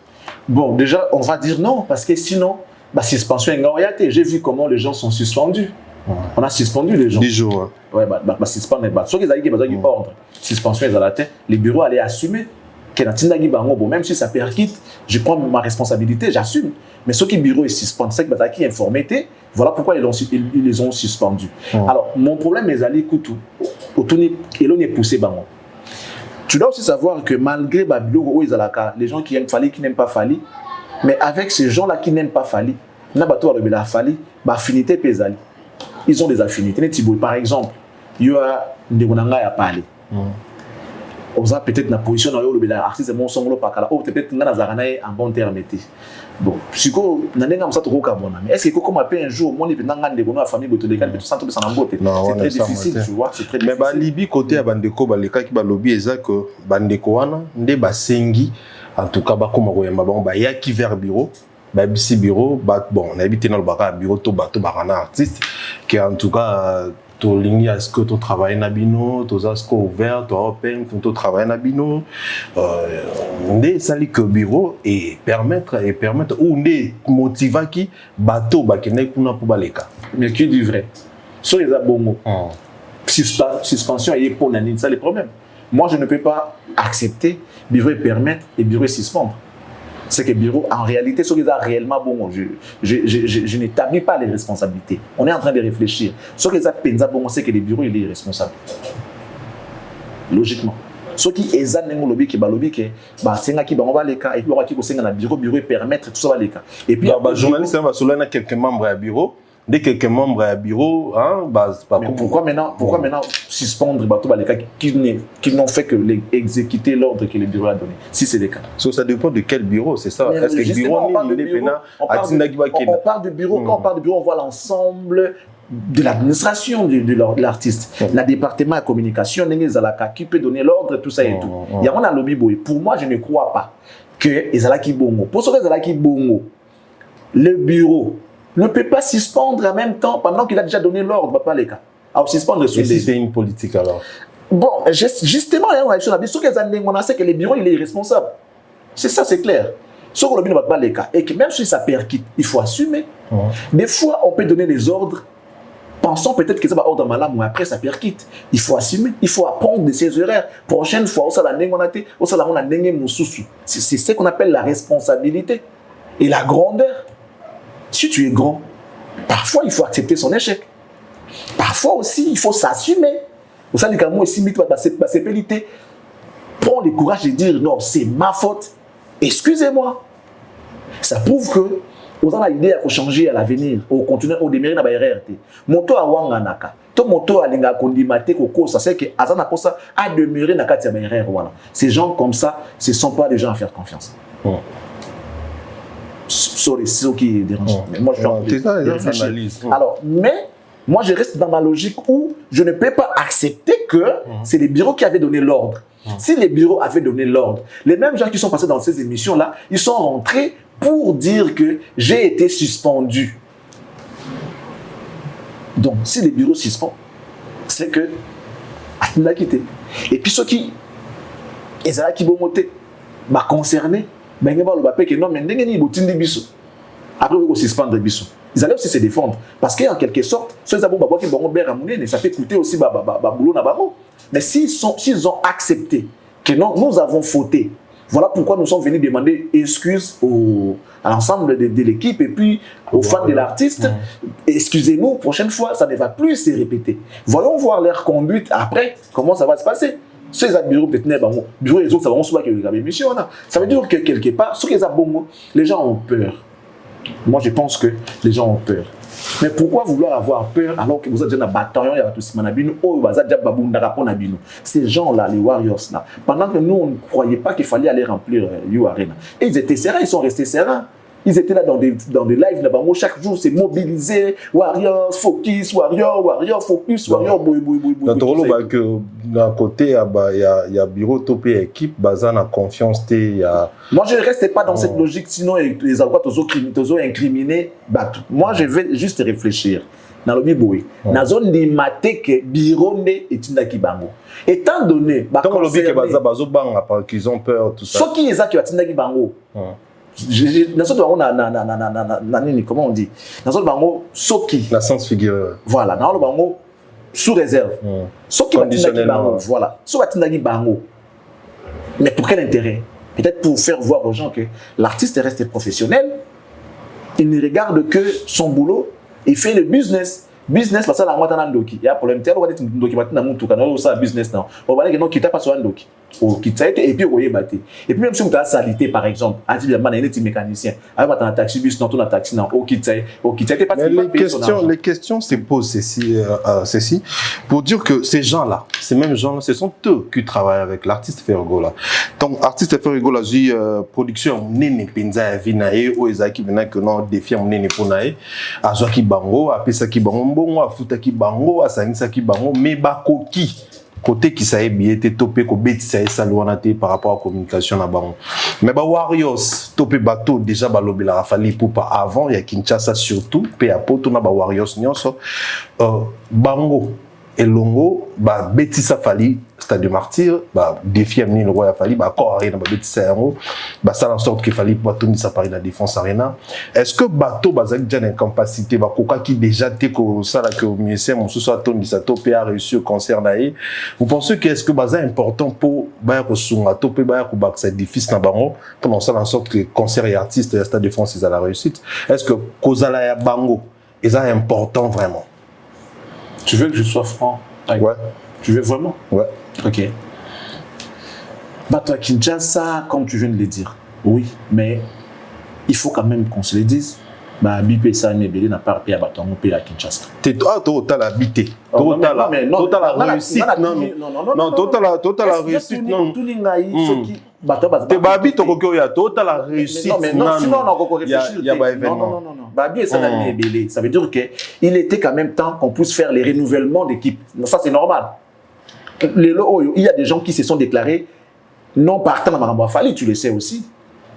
Bon, déjà, on va dire non parce que sinon, suspension est ngoriate. J'ai vu comment les gens sont suspendus. On a suspendu les gens. 10 jours. Ouais, suspendre. Soit qu'ils ont ordre, suspension est à la tête, les bureaux allaient assumer. Même si ça percute, je prends ma responsabilité, j'assume. Mais ceux qui bureau est suspendu, c'est que qui informé, voilà pourquoi ils les ont suspendus. Alors, mon problème est d'aller Koutou, et l'on est poussé. Tu dois aussi savoir que malgré les gens qui aiment Fally, qui n'aiment pas Fally, mais avec ces gens-là qui n'aiment pas Fally, affinité pesali. Ils ont des affinités. Par exemple, il y a des gens qui parlé. On a peut-être la position dans l'artiste de mon son, peut-être en bon terme. Bon, je mais est-ce que comme un jour, mon la famille c'est très difficile, tu vois, c'est très difficile. Mais Libi côté à Bandeko, baleka qui lobby est que Bandeko wana nde basengi en tout cas comme ya qui vers bureau. Babisi bureau, bon, on a habité dans le bureau, tout barana artiste, qui en tout cas, to lingi est-ce que tu travailles na bino to zasko ouvert to open to travailler na bino ndé sali que bureau et permettre ou ndé motiver qui bateau bakene kuna pour baleka mais qui dit vrai sur les abongo suspension et pour nani ça les problèmes. Moi je ne peux pas accepter bureau et permettre et bureau et suspendre. C'est que bureau, en réalité, ce qui est réellement bon, je n'établis pas les responsabilités. On est en train de réfléchir. Ce qui est bon, c'est que le bureau, il est responsable. Logiquement. Ce qui est un lobby qui c'est un qui va les cas et puis on va qui bureau et permettre tout ça les cas. Et puis journaliste va soulever quelques membres à bureau. Dès que quelques membres à bureau, hein, pourquoi maintenant suspendre les cas qui n'ont fait que exécuter l'ordre que le bureau a donné, si c'est le cas. Ça dépend de quel bureau, c'est ça. Est-ce que le bureau, on parle de bureau, quand on parle de bureau, on voit l'ensemble de l'administration de l'artiste. Le département de communication, qui peut donner l'ordre, tout ça et tout. Il y a un lobby boy. Pour moi, je ne crois pas que Ezalaki Bongo, pour ce que Ezalaki Bongo, le bureau ne peut pas suspendre en même temps pendant qu'il a déjà donné l'ordre, pas les cas. Alors, suspendre sur si c'est une politique alors. Bon, justement, on a que le bureau il est irresponsable. C'est ça, c'est clair. Ce que le bureau ne va pas les cas. Et que même si ça perquitte, il faut assumer. Des fois, on peut donner des ordres, pensant peut-être que ça va ordre malade, mais après ça perquitte. Il faut assumer, il faut apprendre de ses erreurs. Prochaine fois, c'est ce qu'on appelle la responsabilité et la grandeur. Si tu es grand, parfois il faut accepter son échec. Parfois aussi, il faut s'assumer. Vous savez, quand moi, prends le courage de dire non, c'est ma faute. Excusez-moi. Ça prouve que vous avez l'idée à changer à l'avenir, au continuer, au démarrer dans la RRT. Moto à Wanganaka. Tout moto à l'Inga Kondimate Koko, ça c'est que Azana Kosa a demeuré dans la Katia RR. Voilà. Ces gens comme ça, ce ne sont pas des gens à faire confiance. C'est ce qui dérange. Mais moi, je suis alors, mais moi, je reste dans ma logique où je ne peux pas accepter que c'est les bureaux qui avaient donné l'ordre. Si les bureaux avaient donné l'ordre, les mêmes gens qui sont passés dans ces émissions-là, ils sont rentrés pour dire que j'ai été suspendu. Donc, si les bureaux suspendent, c'est que Atina a quitté. Et puis ceux qui vont monter, concernés, ben ils vont le que non, mais ils vont après ils vont suspendre biso. Ils allaient aussi se défendre parce qu'en quelque sorte, ceux qui vont ça peut coûter aussi boulot na bango. Mais s'ils ont accepté que non, nous avons fauté. Voilà pourquoi nous sommes venus demander excuses à l'ensemble de l'équipe et puis aux fans de l'artiste. Excusez-nous, prochaine fois, ça ne va plus se répéter. Voyons voir leur conduite après, comment ça va se passer. Ceux qui ont bureau, peut-être, bureau et autres, ça va se passer avec l'émission. Ça veut dire que quelque part, ceux qui ont bon, les gens ont peur. Moi, je pense que les gens ont peur. Mais pourquoi vouloir avoir peur alors que vous êtes déjà dans le bataillon, il y a tout ce qui ces gens-là, les Warriors, là, pendant que nous, on ne croyait pas qu'il fallait aller remplir You Arena. Et ils étaient sereins, ils sont restés sereins. Ils étaient là dans des lives là-bas. Chaque jour, c'est mobilisé. Warriors, focus, Warriors, focus, Warriors, boy. Dans le d'un côté, il y a bureau topé équipe, basé en confiance. Moi, je ne restais pas dans cette logique, sinon les avocats ont incriminé. Moi, je vais juste réfléchir. Dans le biboui, dans la zone de maté que bureau est une bango. Étant donné, tant le biboui que qu'ils ont peur, tout ça. Ce qui est ça qui va t'inda bango. Comment on dit? Dans le bango, Soki. La sens figure. Voilà, dans le bango, sous réserve. Soki va t'inda bango. Voilà, sous va t'inda bango. Mais pour quel intérêt? Peut-être pour faire voir aux gens que l'artiste est resté professionnel. Il ne regarde que son boulot. Il fait le business parce que la moitié d'un doki. Il y a un problème. Il y a un doki maintenant tout canal ou ça business non. On va dire que non qui t'a pas sur un doki. Ou qui t'a été et puis on y battu. Et puis même si on t'a salité par exemple, a dit le man est mécanicien. Alors dans un taxi bus non tout dans taxi non. Ou qui t'a été pas. Les questions se posent ceci pour dire que ces gens-là, ces mêmes gens-là, ce sont eux qui travaillent avec l'artiste Fergo là. Donc artiste Fergo là, j'ai production nene penza vinae ou ezaki vinae que non défi mon nene ponae. Azwaki bango, apesa ki bango bongo, afuta ki bango, asangisa ki bango, mais bakoki côté qui ça été topé ko beti ça saluanate par rapport à la communication là bango. Mais Warriors topé bateau déjà lobby la rafali pour pas avant il y a Kinshasa surtout pe apoto na Warriors nyonso bango elongo ba betisa fali stade de martyr ba défi amener le roi fali ba corps arena ba betisa yango ba ça en sorte qu'il fallait pas tenir ça par la défense arena. Est-ce que bateau bazak déjà incapacité ba koka qui déjà té ko ça là que ministère mon soit toni ça topé a réussi au concert naé. Vous pensez que est-ce que baza important pour ba ko sunga topé ba ko ba c'est difficile na bango comment ça en sorte que concert et artistes stade de France ils à la réussite. Est-ce que kozala ya bango est important vraiment? Tu veux que je sois franc? Ouais. Tu veux vraiment? Ouais. Ok. Bah toi, Kinshasa, comme tu viens de le dire, oui, mais il faut quand même qu'on se le dise. Bah, Bipé Sanébélé n'a pas payé à Baton, on paye à Kinshasa. Total habité. Total réussite. Non, total réussite. Non, tout le monde te babi to kokyo ya total réussite. Non, sinon on a encore réfléchi. Non. Babi et Sanébélé, ça veut dire qu'il était quand même temps qu'on puisse faire les renouvellements d'équipe. Ça, c'est normal. Il y a des gens qui se sont déclarés non partant dans Maramba Fali, tu le sais aussi.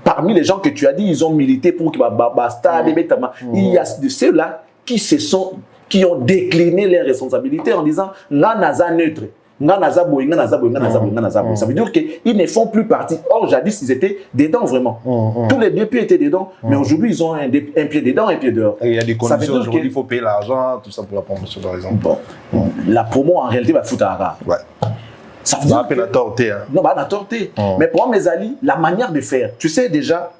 Parmi les gens que tu as dit, ils ont milité pour que Basta, il y a de ceux-là qui ont décliné leurs responsabilités en disant Nanaza neutre, Nanaza boy, Nanaza boy. Ça veut dire qu'ils ne font plus partie. Or, jadis, ils étaient dedans vraiment. Tous les deux pieds étaient dedans, mais aujourd'hui, ils ont un pied dedans, un pied dehors. Et il y a des conditions aujourd'hui, il faut payer l'argent, tout ça pour la promotion, par exemple. Bon, la promo, en réalité, va foutre à ras. Ouais. Ça veut dire que... torté, hein. Non, on a torté. Mais pour moi, mes alliés, la manière de faire, tu sais déjà,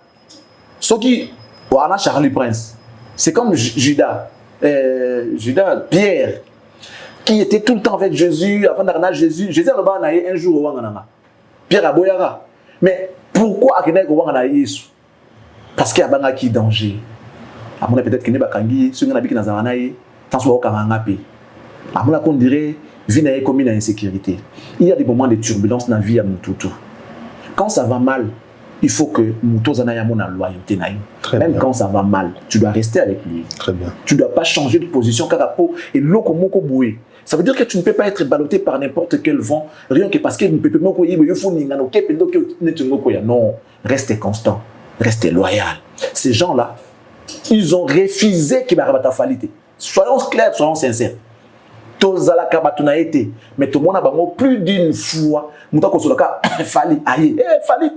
ceux qui... Voilà, Charlie Prince, c'est comme Judas, Pierre, qui était tout le temps avec Jésus, avant d'arriver Jésus. Jésus a un jour au Wangana. Pierre a boyara. Mais pourquoi Akenek au Wangana Yesu? Parce qu'il y a un qui danger. À mon avis, peut-être qu'il n'est pas kangi, ceux qui n'ont pas zananaye, tant soit au Karangapé. À mon avis, on dirait, vie n'a commis l'insécurité. Il y a des moments de turbulence dans la vie à Moutoutou. Quand ça va mal, il faut que Moutou Zanaya mon loyauté naï. Même quand ça va mal, tu dois rester avec lui. Très bien. Tu ne dois pas changer de position carapo et l'oko moko boué. Ça veut dire que tu ne peux pas être ballotté par n'importe quel vent, rien que parce que ne peut pas non, restez constant, restez loyal. Ces gens-là, ils ont refusé qu'il va ta falité. Soyons clairs, soyons sincères. Tozala kabatuna été, mais tout le monde a plus d'une fois, mouta kosolaka fali aïe, fali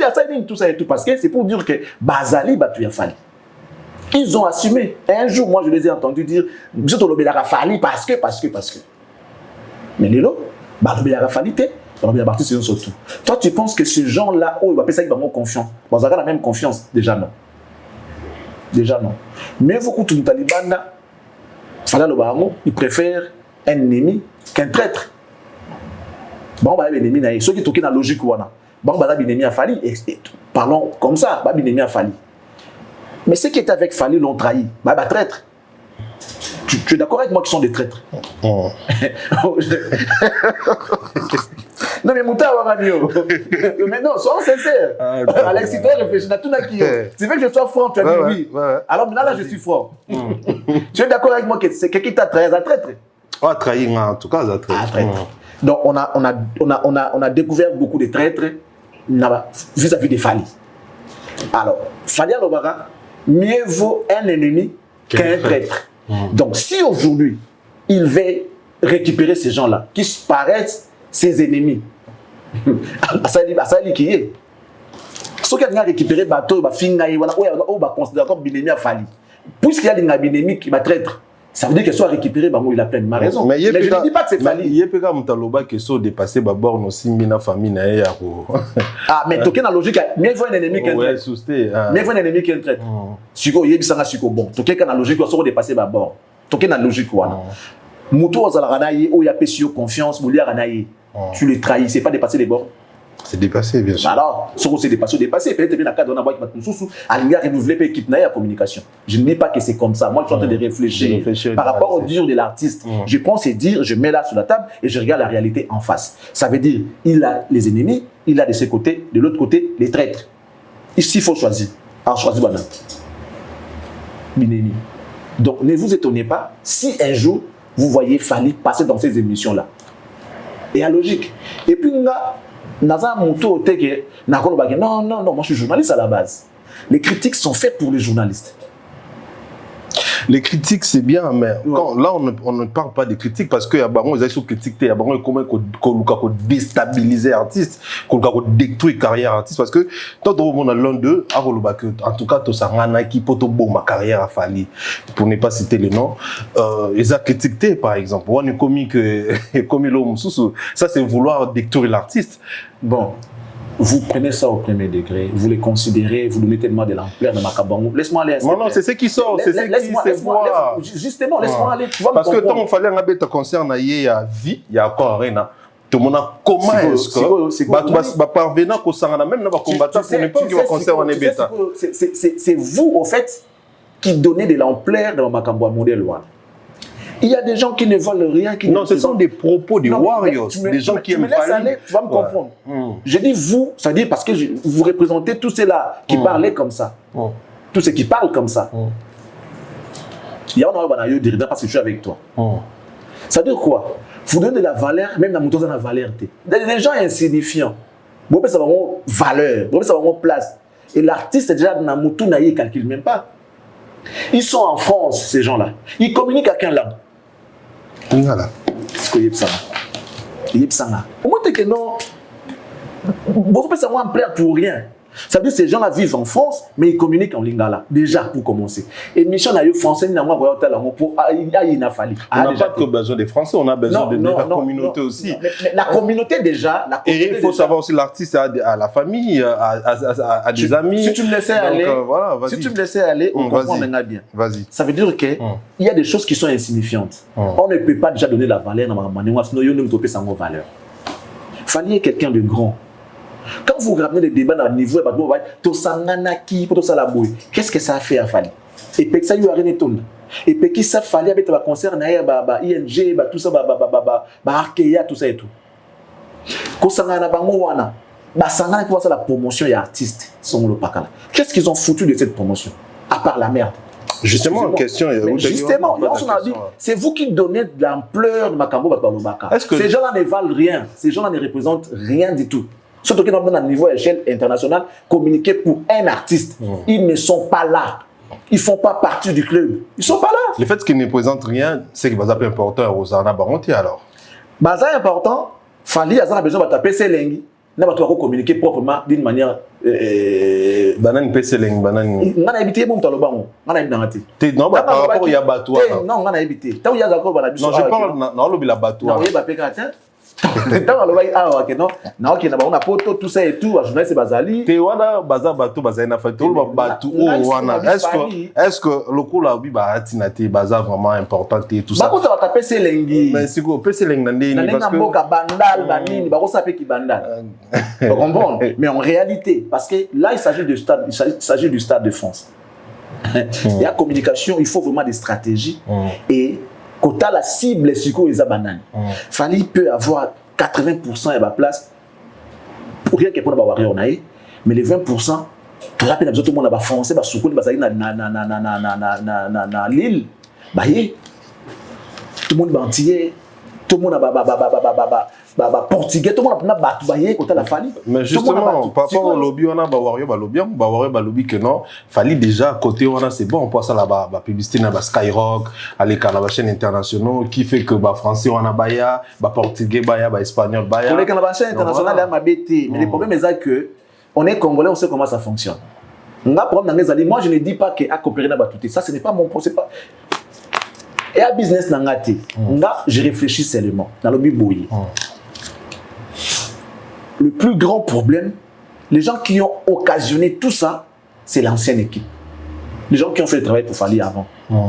tout ça et tout parce que c'est pour dire que Bazali batu ya fali. Ils ont assumé. Un jour, moi je les ai entendus dire, je te l'obéira fali parce que. Mais les lots, bah l'obéira fali te, l'obéira parti c'est surtout. Toi tu penses que ces gens-là, oh, ils vont penser qu'ils vont confiance. Bazali a la même confiance, déjà non. Mais beaucoup de talibans, fala le baramo, ils préfèrent un ennemi qu'un traître. Bon, bah, l'ennemi, ceux qui toquent dans la logique, bon, bah, l'ennemi a fallu. Parlons comme ça, bah, l'ennemi a fallu. Mais ceux qui étaient avec Fali l'ont trahi, bah, traître. Tu es d'accord avec moi qu'ils sont des traîtres? Non, mais Mouta Waranio. Mais non, sois sincère. Alex, tu dois réfléchir à tout ça. Tu veux que je sois franc, tu as dit oui. Alors maintenant, là, je suis franc. Tu es d'accord avec moi que c'est quelqu'un qui t'a trahi, à traître? Ah, trahi, en tout cas, ça traître. Donc, on a découvert beaucoup de traîtres vis-à-vis des Fali. Alors, Fali Alobara, mieux vaut un ennemi qu'un traître. Donc, si aujourd'hui, il veut récupérer ces gens-là, qui paraissent ses ennemis, Asali qui est, ceux qui ont récupéré bateau, fingaï, voilà, on va considérer comme binemi à Fali. Puisqu'il y a des binemi qui va traître, ça veut dire que soit récupéré, il a plein de raison. Mais je ne dis pas que c'est Fali. Il y a peu comme Taloba qui sont dépassés, borne aussi, mina famille naïe. Ah, mais toqué dans la logique, mais il un ennemi qui est traite. Mais il un ennemi qui est traite. Suko, il y a bisanga suko bon. Toqué dans la logique, ils sont dépassés bord. Toqué dans la logique, voilà. Moutou Ozalaraïe, où il y a pesio confiance, Moulia Ranaïe. Tu le trahis, c'est pas dépasser les bords. C'est dépassé, bien sûr. Alors, ce qu'on s'est dépassé, peut-être bien à cadre dans la boîte qui m'a renouvelé par l'équipe la communication. Je ne dis pas que c'est comme ça. Moi, je suis en train de réfléchir par rapport au dur de l'artiste. Je pense et dire, je mets là sur la table et je regarde la réalité en face. Ça veut dire, il a les ennemis, il a de ses côtés, de l'autre côté, les traîtres. Ici, il faut choisir. Alors, choisis Bana. Binemi. Donc, ne vous étonnez pas si un jour, vous voyez Fali passer dans ces émissions-là. Et à logique. Et puis, non, moi je suis journaliste à la base. Les critiques sont faites pour les journalistes. Les critiques, c'est bien, mais quand, là, on ne parle pas des critiques parce qu'il y a des gens qui critiquent, il y a des gens qui déstabiliser l'artiste, qui détruire la carrière artiste. Parce que tant qu'on a l'un d'eux, en tout cas, tout ça, qui peut ma carrière à Fali, pour ne pas citer les noms, ils ont critiqué, par exemple. On est comme l'homme, ça, c'est vouloir détruire l'artiste. Bon. Vous prenez ça au premier degré, vous les considérez, vous donnez tellement de l'ampleur dans ma cabane. Laisse-moi aller. Non, c'est ce qui sort, c'est ce qui se voit. Justement, laisse-moi aller. Parce que tant qu'on fallait un bête concert, il y a vie, il y a encore rien. Tout le monde a comment est-ce que parvenant qu'au sang même dans combattant pour ne pas qu'il va concert en bêta. C'est vous au fait qui donnez de l'ampleur dans ma cabane modèle. Il y a des gens qui ne veulent rien. Non, ce sont des propos des warriors, des gens qui aiment aller, tu vas me comprendre. Je dis vous, ça dit parce que vous représentez tous ceux-là qui parlaient comme ça. Tous ceux qui parlent comme ça. Il y a un homme parce que je suis avec toi. Ça veut dire quoi? Vous donnez de la valeur, même dans mon temps, de la valeur. Des gens insignifiants. Vous pouvez savoir valeur, vous pouvez savoir place. Et l'artiste est déjà dans mon tour, il ne calcule même pas. Ils sont en France, ces gens-là. Ils communiquent à quelle langue? Voilà. C'est quoi ça? Au moins, que non. Vous pouvez savoir en plaire pour rien. Ça veut dire que ces gens-là vivent en France, mais ils communiquent en lingala. Déjà, pour commencer. Et Michel n'a eu français, il n'a pas pour il a fallu. On n'a pas que besoin des Français, on a besoin de la communauté aussi. Mais la communauté déjà. Et il faut savoir aussi l'artiste a la famille, a des amis. Si tu me laissais aller, si tu me laissais aller, on comprend maintenant bien. Vas-y. Ça veut dire qu'il y a des choses qui sont insignifiantes. On ne peut pas déjà donner la valeur dans ma manière, sinon il ne peut pas sans valeur. Fallait quelqu'un de grand. Quand vous ramenez les débats dans le niveau, qu'est-ce que ça a fait à Fali? Et puis ça y a rien tourné. Et puis qui ça Fali avec le concert ING, tout ça, Arkea, tout ça et tout. Quand ça a bango wana, sangana pour ça la promotion et artistes sont le pakala. Qu'est-ce qu'ils ont foutu de cette promotion? À part la merde. Justement, question. Justement, c'est vous qui donnez de l'ampleur de Makambo Babalobaka. Ces gens-là ne valent rien. Ces gens-là ne représentent rien du tout. Surtout qu'ils ont un niveau à échelle internationale, communiquer pour un artiste. Ils ne sont pas là. Ils ne font pas partie du club. Ils ne sont pas là. Le fait qu'ils ne présentent rien, c'est que c'est important aux Arna Baronti alors. C'est important. Fali a besoin de taper ses langues. Il n'a pas communiquer proprement d'une manière. Banane PC langue, banane. On a habité mon talobango. On a habité. Non, par rapport à Batoua. Non, on a habité. Non, je parle dans le Batoua. On a poto tout ça et tout journaliste bazali tewana baza bato bazana fato bato wana est-ce que le coup là bi ba atinate baza vraiment important et tout ça ba ko ça taper selengi mais si ko pese lengi ndeni parce que mboka bandal banini ba ko sape ki bandal vous comprenez mais en réalité parce que là il s'agit du stade de France. Il y a communication, il faut vraiment des stratégies et quand tu as la cible, c'est quoi les bananes. Fali peut avoir 80% de la place pour rien qu'il y ait pas de mais les 20%, tout le monde va foncer, va soukou, va salir na l'île, tout le monde va entier, tout le monde va portugais, tout le monde va battre quand la Fali. Mais justement, par rapport au lobby, on a lobby que non, Fali déjà côté on a c'est bon, on passe à la publicité na Skyrock, aller à la chaîne internationale qui fait que français on a baya, portugais baya, espagnol baya. Pour les la chaîne internationale on a BT, mais le problème est que on est congolais, on sait comment ça fonctionne. Moi je ne dis pas que à coopérer na batouté, ça ce n'est pas mon procès pas. Et à business nangati, je réfléchis seulement dans le biboui. Le plus grand problème, les gens qui ont occasionné tout ça, c'est l'ancienne équipe. Les gens qui ont fait le travail pour Fali avant.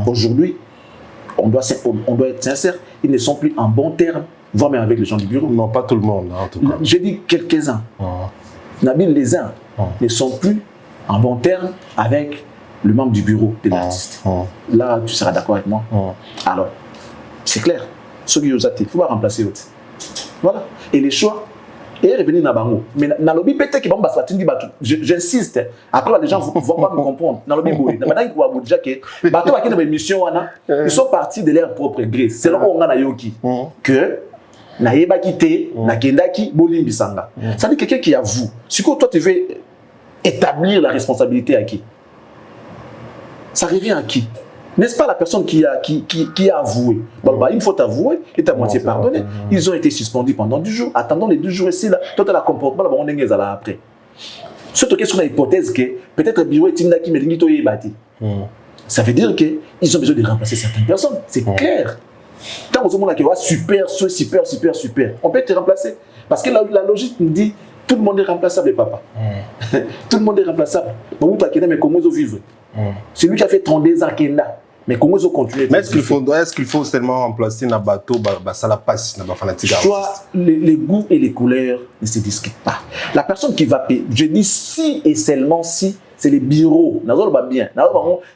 Aujourd'hui, on doit être sincère, ils ne sont plus en bon terme, voire même avec les gens du bureau. Non, pas tout le monde, en tout cas. J'ai dit quelques-uns. Nabil, les uns ne sont plus en bon terme avec le membre du bureau de l'artiste. Là, tu seras d'accord avec moi. Alors, c'est clair. Ceux qui ont été, il faut pas remplacer l'autre. Voilà. Et les choix, et revenir dans Bango. Mais dans le lobby, peut-être qu'ils vont battre. J'insiste. Après, les gens ne vont pas me comprendre. Dans le lobby, ils sont partis de leur propre gré. C'est là où on a yoki. Que Naïba quitté, Nakendaki, Bolim Bisanga. Ça dit quelqu'un qui avoue. Si toi, tu veux établir la responsabilité à qui? Ça revient à qui? N'est-ce pas la personne qui a avoué? Il faut t'avouer et ta moitié pardonner. Ils ont été suspendus pendant 10 jours. Attendons les 2 jours ici, là. Toi, tu as le comportement, on est après. Surtout qu'est-ce qu'on a l'hypothèse que peut-être le bureau est Timnaki, mais l'unité est bâti. Ça veut dire qu'ils ont besoin de remplacer certaines personnes. C'est clair. Tant que monde qui va super, on peut te remplacer. Parce que la logique nous dit tout le monde est remplaçable, papa. Tout le monde est remplaçable. Mais comment ils vivent? C'est lui qui a fait 32 ans Kenda. Mais comment ils ont continué? Mais est-ce qu'il faut seulement remplacer un bateau, ça la passe, ça fanatique? Les goûts et les couleurs ne se discutent pas. La personne qui va payer, je dis si et seulement si, c'est les bureaux.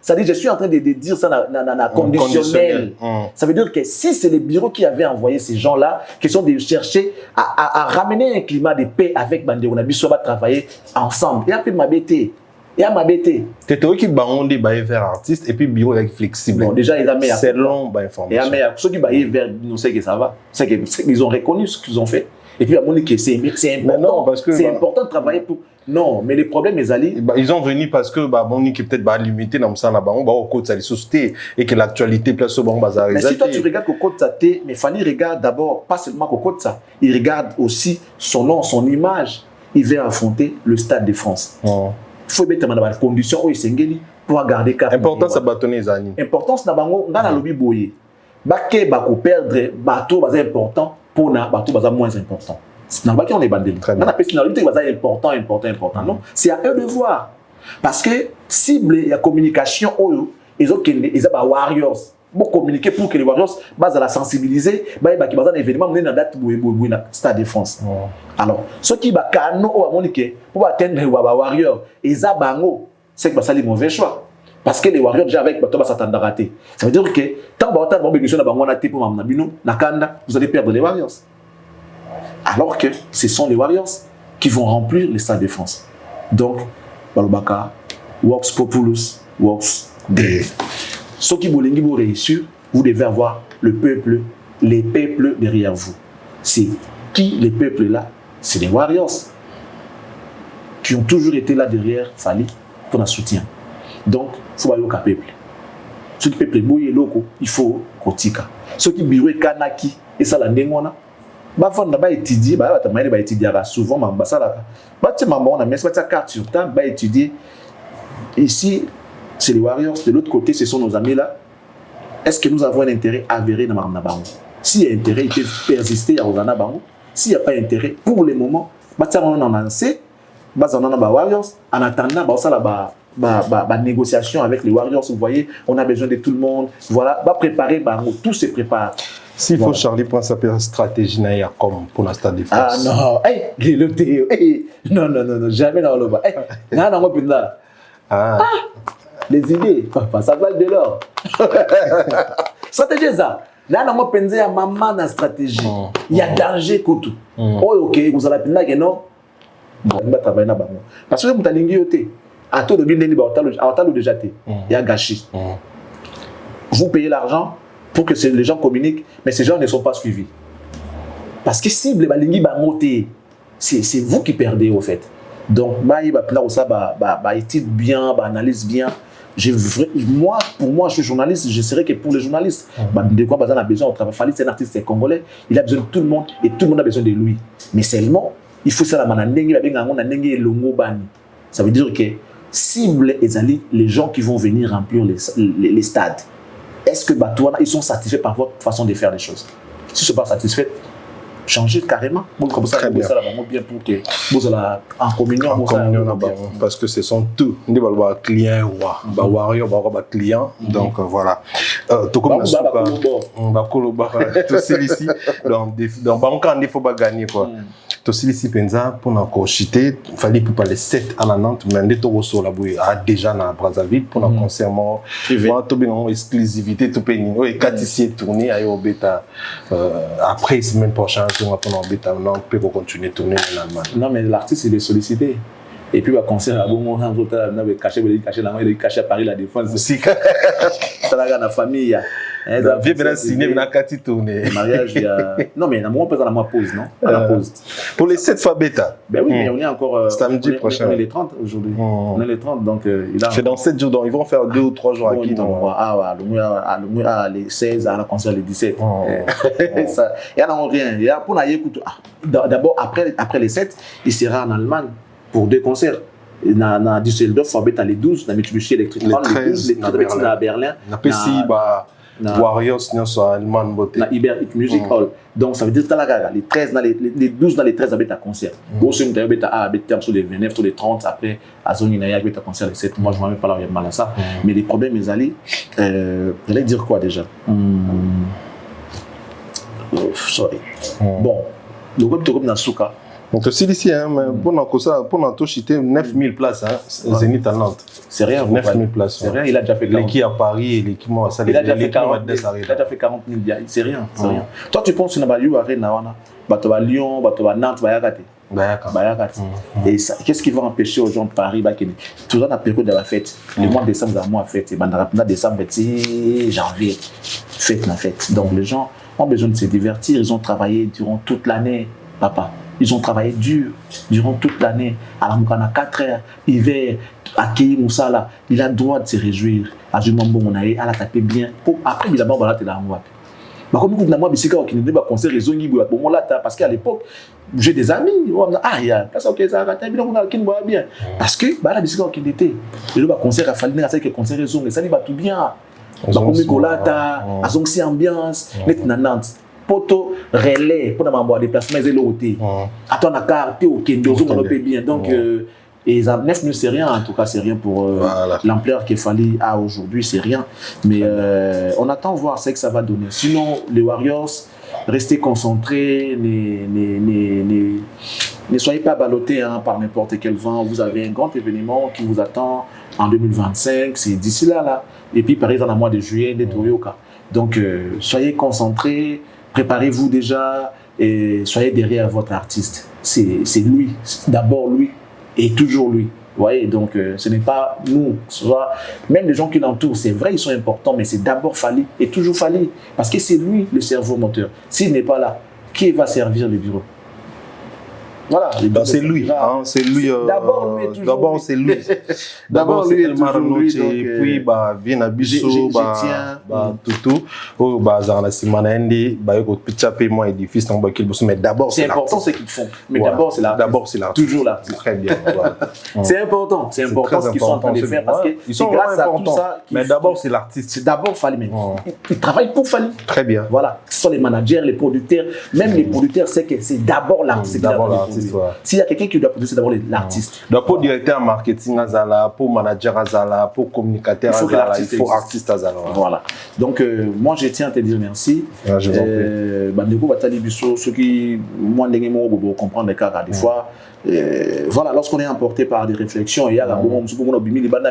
Ça dit, je suis en train de dire ça dans conditionnel. Ça veut dire que si c'est les bureaux qui avaient envoyé ces gens-là, qui sont de chercher à ramener un climat de paix avec Bandé, on a va travailler ensemble. Il y a plus de m'abêter. Il y a m'abêter. C'est toi qui baondé vers artiste et puis bureau avec flexible. Bon, déjà, ils ont mis c'est long, information. Et ceux qui baillent vers nous, c'est que ça va. C'est qu'ils ont reconnu ce qu'ils ont fait. Et puis, à mon avis, c'est important. C'est important de travailler pour. Non, mais les problèmes, ils ont venu parce que Monique qui peut-être limité dans ça, on va au côté de la société et que l'actualité place au bon bazar. Mais si toi tu regardes au côté de ça, mais Fanny regarde d'abord, pas seulement au côté de ça, il regarde aussi son nom, son image. Il vient affronter le Stade de France. Il faut mettre dans la condition où il s'engage pour garder cap. Importance à bâtonner les animaux. Importance dans la lobby boyer. Baké bako perdre bateau bazar important pour na bateau bazar moins important. C'est dans on est bandé. On a personnalité bazar important. Non, c'est à eux de voir. Parce que cible il y a communication ils ont warriors. Pour communiquer pour que les warriors base à la sensibiliser, qui bazar événement mener dans date na Stade de France. Alors, ceux qui ba kano o amonique pour atteindre les warriors, ils bango, c'est que ça les mauvais choix. Parce que les warriors déjà avec bateau s'attendent à rater. Ça veut dire que tant que vous avez bénéficié de la banque pour Mamnabino, Nakanda, vous allez perdre les warriors. Alors que ce sont les warriors qui vont remplir les stades de France. Donc, Balobaka, Works Populus, Works Day. Ceux qui voulaient réussir, vous devez avoir le peuple, les peuples derrière vous. C'est qui les peuples là? C'est les warriors qui ont toujours été là derrière Fali pour un soutien. Donc, il faut aller au peuple. Ceux qui peuplent bouillé loko, il faut kotika. Ceux qui biroué kanaki et ça la ndengona. Ba fond ba étudier, ba étudier souvent ma basala. Ba ti maman on a mis sa carte sur table, ba étudier. Ici, c'est les warriors, de l'autre côté, ce sont nos amis là. Est-ce que nous avons un intérêt avéré dans Marna Bango? S'il y a intérêt, il peut persister à Rosana Bango. S'il n'y a pas intérêt, pour le moment, ba ti on en a lancé, ba on a warriors en attendant ba ça là négociation avec les warriors, vous voyez, on a besoin de tout le monde. Voilà, va préparer Bango, tout se prépare. S'il faut Charlie prendre sa stratégie comme pour la Stade de France. Ah non, non, jamais dans le bas. Les idées, papa, ça va de l'or. Stratégie ça. Là, on a pensé à maman dans la stratégie. Il y a danger tout. Ok, vous allez penser que non. Parce que vous avez l'ingéniosité. À tout le monde, déjà été. Il y a gâchis. Vous payez l'argent pour que les gens communiquent, mais ces gens ne sont pas suivis. Parce que si les balingi bangoté, c'est vous qui perdez au fait. Donc, étude bien, analyse bien. Pour moi, je suis journaliste, je serais que pour les journalistes. De quoi on a besoin au travail. Fali, c'est un artiste congolais, il a besoin de tout le monde et tout le monde a besoin de lui. Mais seulement, il faut ça ça veut dire que cible les gens qui vont venir remplir les stades. Est-ce que ils sont satisfaits par votre façon de faire les choses? Si ils ne sont pas satisfaits, changez carrément. Comme ça, très bien. Bien pour que vous allez en communion. Parce que ce sont tous les clients ou warriors, clients. Donc voilà. Tout comme on va collaborer. Tout ici. Donc il faut pas gagner quoi. Tout ici pensa pour encore chiter. Il fallait pour parler 7 à la Nantes, mais on est au sol là déjà dans Brazzaville pour un concert privé. Moi tout bien exclusivité tout pays. Et quand ici tourner à Obeta après semaine prochaine on va prendre Obeta Nantes peut continuer tourner en Allemagne. Non mais l'artiste il est sollicité. Et puis, le concert à Bongo, on a caché à Paris la Défense. Ça la famille. La vie est signée, mais Kati tourné. Mariage, il y a. Non, mais on peut dans la pause, non? À la pause. Pour les 7 fois bêta. Ben oui, mais on est encore. Samedi prochain. On est les 30 aujourd'hui. On est les 30, donc il a. C'est dans 7 jours, donc ils vont faire 2 ou 3 jours à qui? Les 16, à la concert les 17. Il y en a rien. Il y a pour d'abord, après les 7, il sera en Allemagne pour 2 concerts. Dans Düsseldorf, il y a les 12, dans Mitsubishi Electric les 13, les 13 à Berlin. Warriors, sont allemands. Dans Iberic Music Hall. Donc ça veut dire que les 12 dans les 13 à concert. Grosso modo, il y a sur les 29, sur les 30, après, à zone il y a un concert les 7. Moi, je ne m'en même pas là, il y a mal à ça. Mais les problèmes, ils allaient. J'allais dire quoi déjà? Sorry. Bon, le groupe de Nasuka. Donc, c'est ici, pour tout chiter 9000 places, Zénith à Nantes. C'est rien, 9000 places. C'est rien, il a déjà fait 40 000. L'équipe à Paris et l'équipe à Salle. Il a déjà fait 40 000. C'est rien, c'est rien. Toi, tu penses que tu vas à Lyon, à Nantes, et qu'est-ce qui va empêcher aux gens de Paris? Tout dans la période de la fête, le mois de décembre, c'est un mois de fête. Et décembre, janvier, fête. Donc, les gens ont besoin de se divertir. Ils ont travaillé durant toute l'année, papa. Ils ont travaillé dur durant toute l'année. À la Moukana, 4 heures, hiver, à Kéi Moussala. Il a le droit de se réjouir. À Jumambo, on a la taper bien. Après, il a d'abord balatté la Mouak. Comme il y a un concert, parce qu'à l'époque, j'ai des amis. Il y a bien. Parce que la musique qui était. Le concert a fallu que le concert et ça va tout bien. Comme Nicolata, à ambiance, Nantes. Poto relais pour avoir des déplacements et l'autre. Attends la carte au Kendo, on peut bien. Donc et 9 minutes c'est rien, en tout cas c'est rien pour l'ampleur qu'il fallait aujourd'hui, c'est rien. Mais on attend voir ce que ça va donner. Sinon les Warriors, restez concentrés, ne soyez pas ballottés par n'importe quel vent. Vous avez un grand événement qui vous attend en 2025, c'est d'ici là. Et puis par exemple en mois de juillet, des Toyoka. Donc soyez concentrés. Préparez-vous déjà et soyez derrière votre artiste. C'est lui, d'abord lui et toujours lui. Vous voyez, donc ce n'est pas nous, soit même les gens qui l'entourent, c'est vrai, ils sont importants, mais c'est d'abord Fally et toujours Fally. Parce que c'est lui le cerveau moteur. S'il n'est pas là, qui va servir le bureau? Voilà. C'est lui. C'est lui. D'abord lui. D'abord c'est lui. D'abord c'est El Marnoche, puis vient à Bissau, Toutou, Zana Simanendi, paiement est difficile, mais d'abord c'est important ce qu'ils font. Mais d'abord c'est l'artiste. Toujours l'artiste. Très bien. C'est important ce qu'ils sont en train de faire parce que c'est grâce à tout ça. Mais d'abord c'est l'artiste. C'est d'abord Fally. Ils travaillent pour Fally. Très bien. Voilà. Ce sont les managers, les producteurs. Même les producteurs, c'est que c'est d'abord l'artiste. S'il y a quelqu'un qui doit produire, c'est d'abord l'artiste. Donc pour directeur marketing Azala, pour manager Azala, pour communicateur Azala, il faut artiste Azala. Voilà. Donc moi je tiens à te dire merci. Je vous en prie. Ceux qui moi comprendre les cas des fois. Voilà, lorsqu'on est emporté par des réflexions, il y a la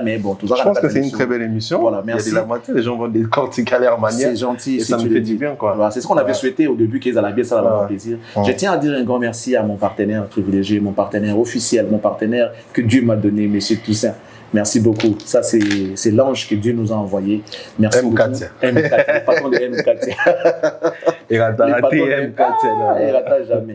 mais bon, tout ça. Je pense que c'est une très belle émission. Voilà, merci. Il y a de la matière, les gens vont décortiquer à leur manière. C'est gentil. Et ça nous fait du bien, quoi. Voilà, c'est ce qu'on avait souhaité au début qu'ils allaient bien, ça va faire plaisir. Je tiens à dire un grand merci à mon partenaire privilégié, mon partenaire officiel, mon partenaire que Dieu m'a donné, M. Toussaint. Merci beaucoup. Ça, c'est l'ange que Dieu nous a envoyé. Merci beaucoup. M4, le patron de M4. Il a raté M4. Il rate jamais.